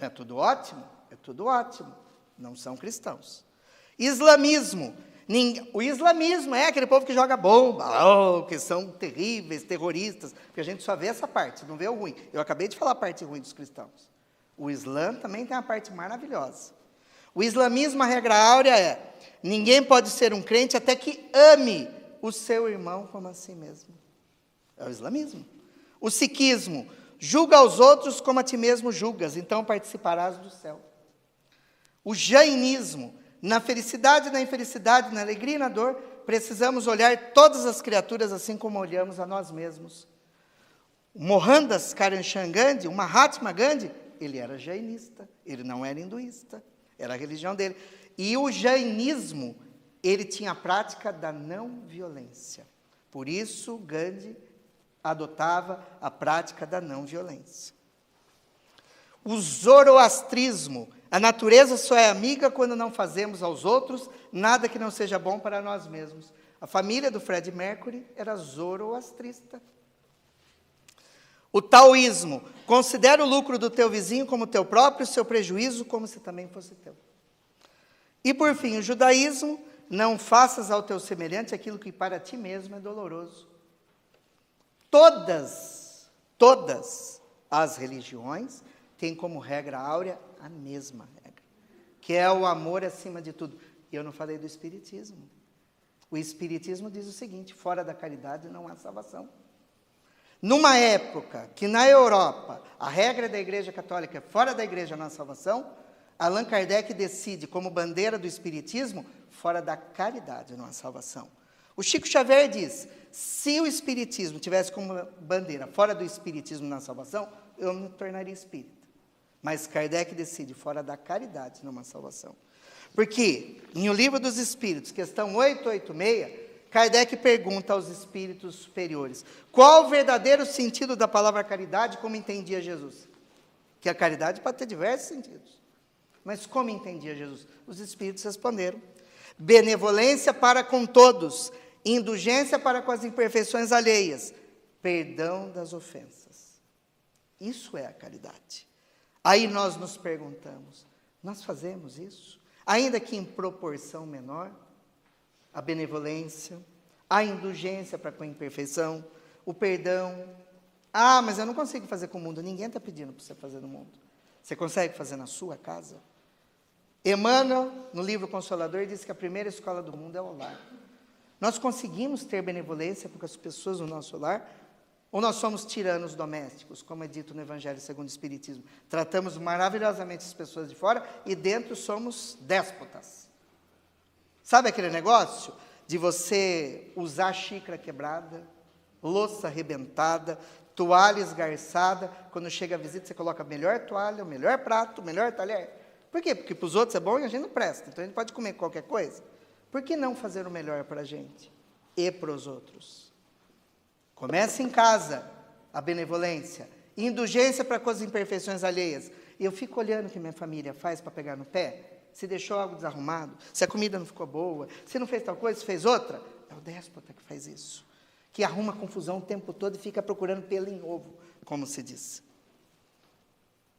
É tudo ótimo? É tudo ótimo. Não são cristãos. Islamismo. O islamismo é aquele povo que joga bomba, que são terríveis, terroristas, porque a gente só vê essa parte, não vê o ruim. Eu acabei de falar a parte ruim dos cristãos. O Islã também tem a parte maravilhosa. O islamismo, a regra áurea é: ninguém pode ser um crente até que ame o seu irmão como a si mesmo. É o islamismo. O sikhismo: julga aos outros como a ti mesmo julgas, então participarás do céu. O jainismo: na felicidade, na infelicidade, na alegria e na dor, precisamos olhar todas as criaturas assim como olhamos a nós mesmos. O Mohandas Karamchand Gandhi, o Mahatma Gandhi, ele era jainista, ele não era hinduísta, era a religião dele. E o jainismo, ele tinha a prática da não violência. Por isso, Gandhi adotava a prática da não violência. O zoroastrismo: a natureza só é amiga quando não fazemos aos outros nada que não seja bom para nós mesmos. A família do Fred Mercury era zoroastrista. O taoísmo: considera o lucro do teu vizinho como teu próprio, o seu prejuízo como se também fosse teu. E por fim, o judaísmo: não faças ao teu semelhante aquilo que para ti mesmo é doloroso. Todas as religiões têm como regra áurea a mesma regra, que é o amor acima de tudo. E eu não falei do espiritismo. O espiritismo diz o seguinte: fora da caridade não há salvação. Numa época que na Europa a regra da Igreja Católica é fora da Igreja não há salvação, Allan Kardec decide como bandeira do espiritismo: fora da caridade não há salvação. O Chico Xavier diz: se o espiritismo tivesse como bandeira fora do espiritismo na salvação, eu me tornaria espírita. Mas Kardec decide: fora da caridade não há salvação. Porque em O Livro dos Espíritos, questão 886, Kardec pergunta aos espíritos superiores: qual o verdadeiro sentido da palavra caridade, como entendia Jesus? Que a caridade pode ter diversos sentidos. Mas como entendia Jesus? Os espíritos responderam: benevolência para com todos, indulgência para com as imperfeições alheias, perdão das ofensas. Isso é a caridade. Aí nós nos perguntamos: nós fazemos isso? Ainda que em proporção menor? A benevolência, a indulgência para com a imperfeição, o perdão. Ah, mas eu não consigo fazer com o mundo. Ninguém está pedindo para você fazer no mundo. Você consegue fazer na sua casa? Emmanuel, no livro Consolador, diz que a primeira escola do mundo é o lar. Nós conseguimos ter benevolência com as pessoas no nosso lar? Ou nós somos tiranos domésticos, como é dito no Evangelho segundo o Espiritismo? Tratamos maravilhosamente as pessoas de fora e dentro somos déspotas. Sabe aquele negócio de você usar xícara quebrada, louça arrebentada, toalha esgarçada, quando chega a visita você coloca a melhor toalha, o melhor prato, o melhor talher? Por quê? Porque para os outros é bom e a gente não presta, então a gente pode comer qualquer coisa. Por que não fazer o melhor para a gente e para os outros? Comece em casa a benevolência, indulgência para com as imperfeições alheias. E eu fico olhando o que minha família faz para pegar no pé. Se deixou algo desarrumado, se a comida não ficou boa, se não fez tal coisa, se fez outra, é o déspota que faz isso. Que arruma confusão o tempo todo e fica procurando pelo em ovo, como se diz.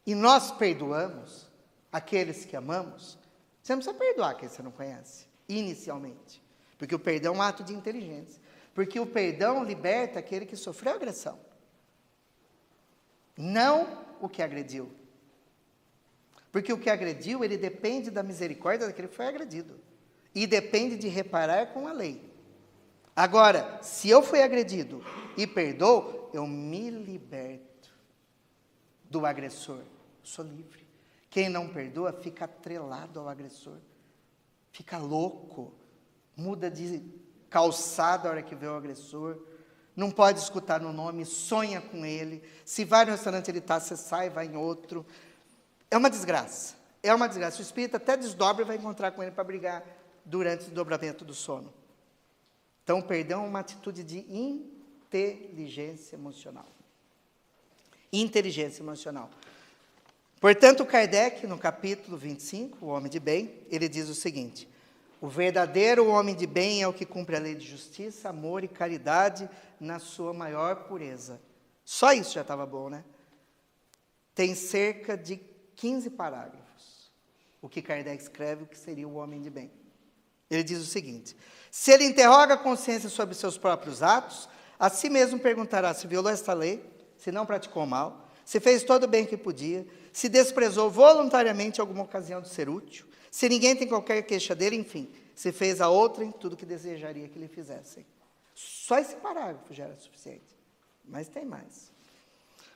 E nós perdoamos aqueles que amamos. Você não precisa perdoar quem você não conhece, inicialmente. Porque o perdão é um ato de inteligência. Porque o perdão liberta aquele que sofreu agressão. Não o que agrediu. Porque o que agrediu, ele depende da misericórdia daquele que foi agredido. E depende de reparar com a lei. Agora, se eu fui agredido e perdoo, eu me liberto do agressor. Sou livre. Quem não perdoa fica atrelado ao agressor. Fica louco. Muda de calçada a hora que vê o agressor. Não pode escutar no nome, sonha com ele. Se vai no restaurante ele está, você sai, vai em outro. É uma desgraça. É uma desgraça. O espírito até desdobra e vai encontrar com ele para brigar durante o desdobramento do sono. Então, o perdão é uma atitude de inteligência emocional. Inteligência emocional. Portanto, Kardec, no capítulo 25, o homem de bem, ele diz o seguinte: o verdadeiro homem de bem é o que cumpre a lei de justiça, amor e caridade na sua maior pureza. Só isso já estava bom, né? Tem cerca de 15 parágrafos. O que Kardec escreve, o que seria o homem de bem. Ele diz o seguinte: se ele interroga a consciência sobre seus próprios atos, a si mesmo perguntará se violou esta lei, se não praticou mal, se fez todo o bem que podia, se desprezou voluntariamente alguma ocasião de ser útil, se ninguém tem qualquer queixa dele, enfim, se fez a outrem tudo que desejaria que lhe fizessem. Só esse parágrafo já era suficiente, mas tem mais.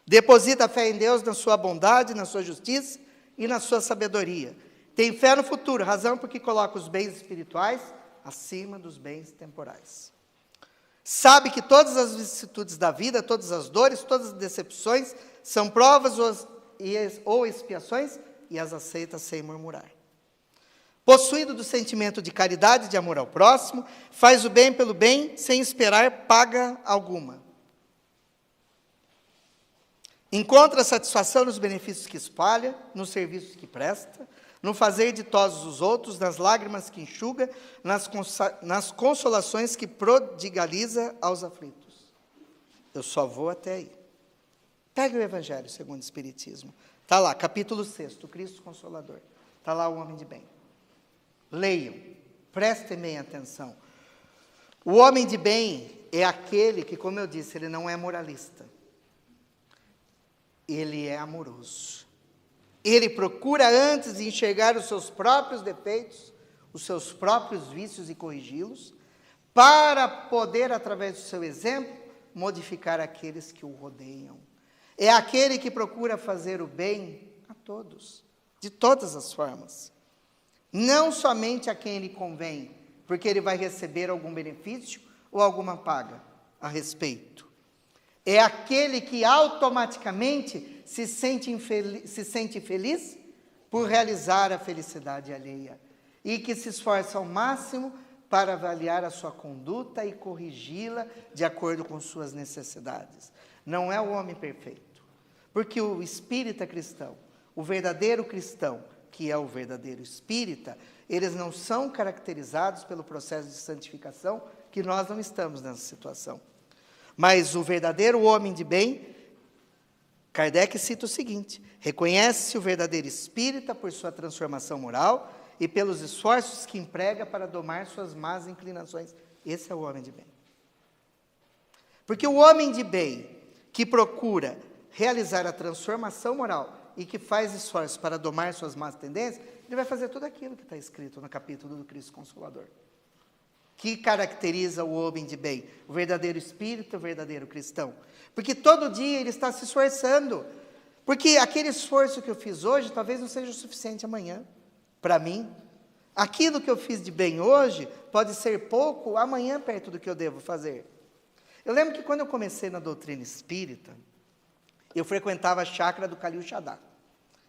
Deposita a fé em Deus, na sua bondade, na sua justiça e na sua sabedoria. Tem fé no futuro, razão porque coloca os bens espirituais acima dos bens temporais. Sabe que todas as vicissitudes da vida, todas as dores, todas as decepções são provas ou expiações e as aceita sem murmurar. Possuído do sentimento de caridade, de amor ao próximo, faz o bem pelo bem, sem esperar paga alguma. Encontra satisfação nos benefícios que espalha, nos serviços que presta, no fazer ditosos os outros, nas lágrimas que enxuga, nas consolações que prodigaliza aos aflitos. Eu só vou até aí. Pegue o Evangelho segundo o Espiritismo. Está lá, capítulo 6, o Cristo Consolador. Está lá o homem de bem. Leiam, prestem bem atenção. O homem de bem é aquele que, como eu disse, ele não é moralista. Ele é amoroso. Ele procura antes de enxergar os seus próprios defeitos, os seus próprios vícios e corrigi-los, para poder, através do seu exemplo, modificar aqueles que o rodeiam. É aquele que procura fazer o bem a todos, de todas as formas. Não somente a quem lhe convém, porque ele vai receber algum benefício ou alguma paga a respeito. É aquele que automaticamente se sente feliz por realizar a felicidade alheia e que se esforça ao máximo para avaliar a sua conduta e corrigi-la de acordo com suas necessidades. Não é o homem perfeito, porque o espírita cristão, o verdadeiro cristão, que é o verdadeiro espírita, eles não são caracterizados pelo processo de santificação, que nós não estamos nessa situação. Mas o verdadeiro homem de bem, Kardec cita o seguinte: reconhece-se o verdadeiro espírita por sua transformação moral e pelos esforços que emprega para domar suas más inclinações. Esse é o homem de bem. Porque o homem de bem, que procura realizar a transformação moral e que faz esforços para domar suas más tendências, ele vai fazer tudo aquilo que está escrito no capítulo do Cristo Consolador. Que caracteriza o homem de bem? O verdadeiro espírito, o verdadeiro cristão. Porque todo dia ele está se esforçando. Porque aquele esforço que eu fiz hoje, talvez não seja o suficiente amanhã, para mim. Aquilo que eu fiz de bem hoje, pode ser pouco amanhã perto do que eu devo fazer. Eu lembro que quando eu comecei na doutrina espírita, eu frequentava a chácara do Calil Shaddai.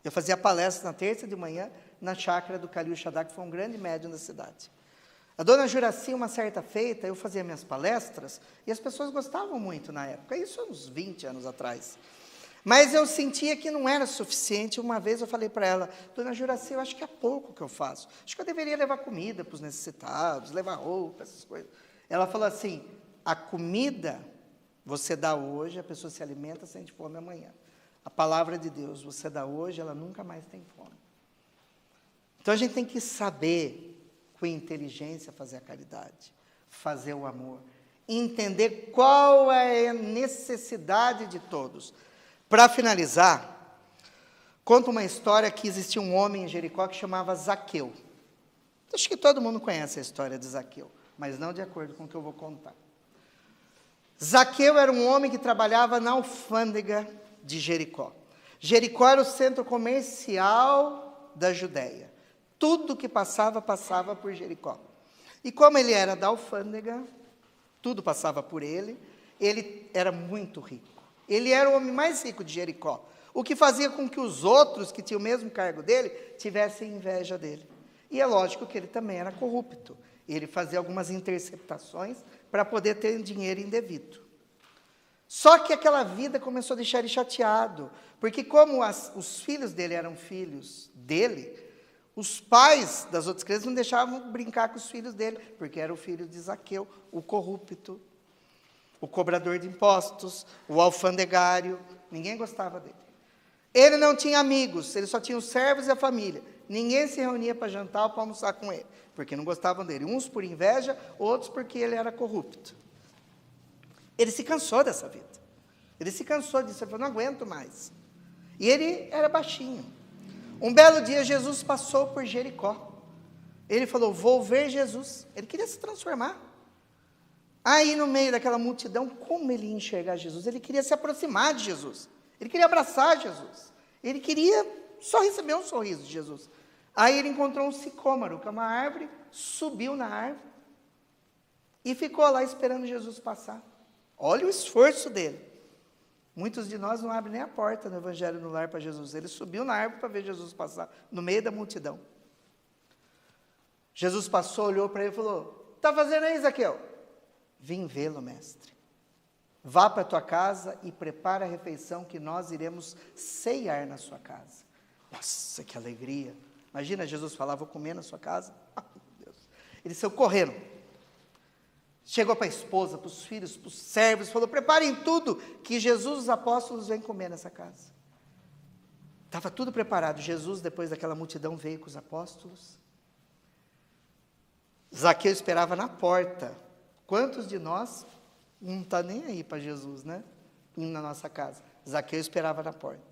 Eu fazia palestra na terça de manhã, na chácara do Calil Shaddai, que foi um grande médium da cidade. A dona Juraci, uma certa feita, eu fazia minhas palestras, e as pessoas gostavam muito na época, isso uns 20 anos atrás. Mas eu sentia que não era suficiente. Uma vez eu falei para ela: dona Juraci, eu acho que é pouco que eu faço. Acho que eu deveria levar comida para os necessitados, levar roupa, essas coisas. Ela falou assim: a comida você dá hoje, a pessoa se alimenta, sente fome amanhã. A palavra de Deus você dá hoje, ela nunca mais tem fome. Então a gente tem que saber, com inteligência, fazer a caridade, fazer o amor, entender qual é a necessidade de todos. Para finalizar, conto uma história que existia um homem em Jericó que chamava Zaqueu. Acho que todo mundo conhece a história de Zaqueu, mas não de acordo com o que eu vou contar. Zaqueu era um homem que trabalhava na alfândega de Jericó. Jericó era o centro comercial da Judéia. Tudo que passava por Jericó. E como ele era da alfândega, tudo passava por ele era muito rico. Ele era o homem mais rico de Jericó, o que fazia com que os outros, que tinham o mesmo cargo dele, tivessem inveja dele. E é lógico que ele também era corrupto. Ele fazia algumas interceptações para poder ter dinheiro indevido. Só que aquela vida começou a deixar ele chateado, porque como os filhos dele eram filhos dele, os pais das outras crianças não deixavam brincar com os filhos dele, porque era o filho de Zaqueu, o corrupto, o cobrador de impostos, o alfandegário, ninguém gostava dele. Ele não tinha amigos, ele só tinha os servos e a família. Ninguém se reunia para jantar ou para almoçar com ele, porque não gostavam dele. Uns por inveja, outros porque ele era corrupto. Ele se cansou dessa vida. Ele se cansou disso, ele falou, não aguento mais. E ele era baixinho. Um belo dia, Jesus passou por Jericó. Ele falou, vou ver Jesus. Ele queria se transformar. Aí, no meio daquela multidão, como ele ia enxergar Jesus? Ele queria se aproximar de Jesus. Ele queria abraçar Jesus. Ele queria só receber um sorriso de Jesus. Aí ele encontrou um sicômoro, que é uma árvore, subiu na árvore e ficou lá esperando Jesus passar. Olha o esforço dele. Muitos de nós não abrem nem a porta no Evangelho no Lar para Jesus. Ele subiu na árvore para ver Jesus passar, no meio da multidão. Jesus passou, olhou para ele e falou, está fazendo aí, Zaqueu? Vim vê-lo, mestre. Vá para a tua casa e prepara a refeição que nós iremos ceiar na sua casa. Nossa, que alegria. Imagina Jesus falar, vou comer na sua casa. Ai, meu Deus. Ele saiu correndo. Chegou para a esposa, para os filhos, para os servos, falou, preparem tudo, que Jesus e os apóstolos vêm comer nessa casa. Estava tudo preparado. Jesus, depois daquela multidão, veio com os apóstolos. Zaqueu esperava na porta. Quantos de nós não está nem aí para Jesus, né? Indo na nossa casa. Zaqueu esperava na porta.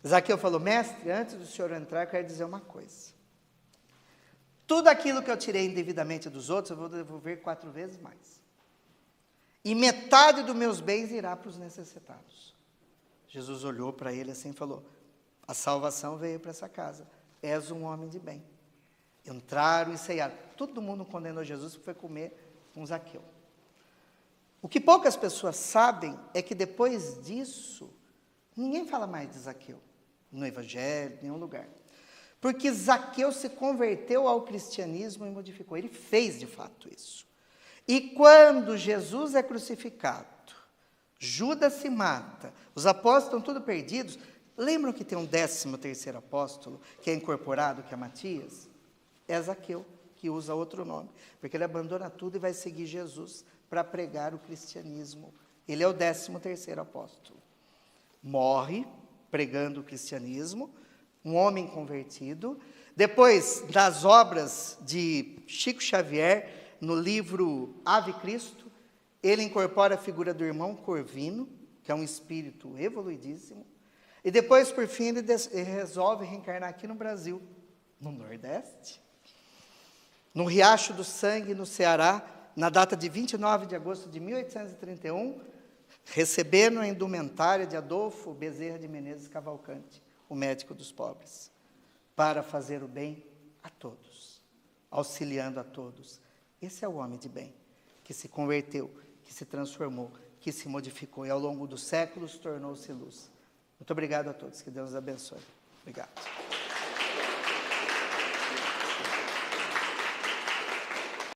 Zaqueu falou, mestre, antes do senhor entrar, eu quero dizer uma coisa. Tudo aquilo que eu tirei indevidamente dos outros, eu vou devolver 4 vezes mais. E metade dos meus bens irá para os necessitados. Jesus olhou para ele assim e falou, a salvação veio para essa casa. És um homem de bem. Entraram e ceiaram. Todo mundo condenou Jesus porque foi comer com Zaqueu. O que poucas pessoas sabem é que depois disso, ninguém fala mais de Zaqueu. No Evangelho, em nenhum lugar. Porque Zaqueu se converteu ao cristianismo e modificou. Ele fez de fato isso. E quando Jesus é crucificado, Judas se mata, os apóstolos estão todos perdidos. Lembram que tem um 13º apóstolo, que é incorporado, que é Matias? É Zaqueu, que usa outro nome. Porque ele abandona tudo e vai seguir Jesus para pregar o cristianismo. Ele é o 13º apóstolo. Morre pregando o cristianismo, um homem convertido. Depois das obras de Chico Xavier, no livro Ave Cristo, ele incorpora a figura do irmão Corvino, que é um espírito evoluidíssimo. E depois, por fim, ele resolve reencarnar aqui no Brasil, no Nordeste, no Riacho do Sangue, no Ceará, na data de 29 de agosto de 1831, recebendo a indumentária de Adolfo Bezerra de Menezes Cavalcante, o médico dos pobres, para fazer o bem a todos, auxiliando a todos. Esse é o homem de bem, que se converteu, que se transformou, que se modificou e ao longo dos séculos tornou-se luz. Muito obrigado a todos, que Deus os abençoe. Obrigado.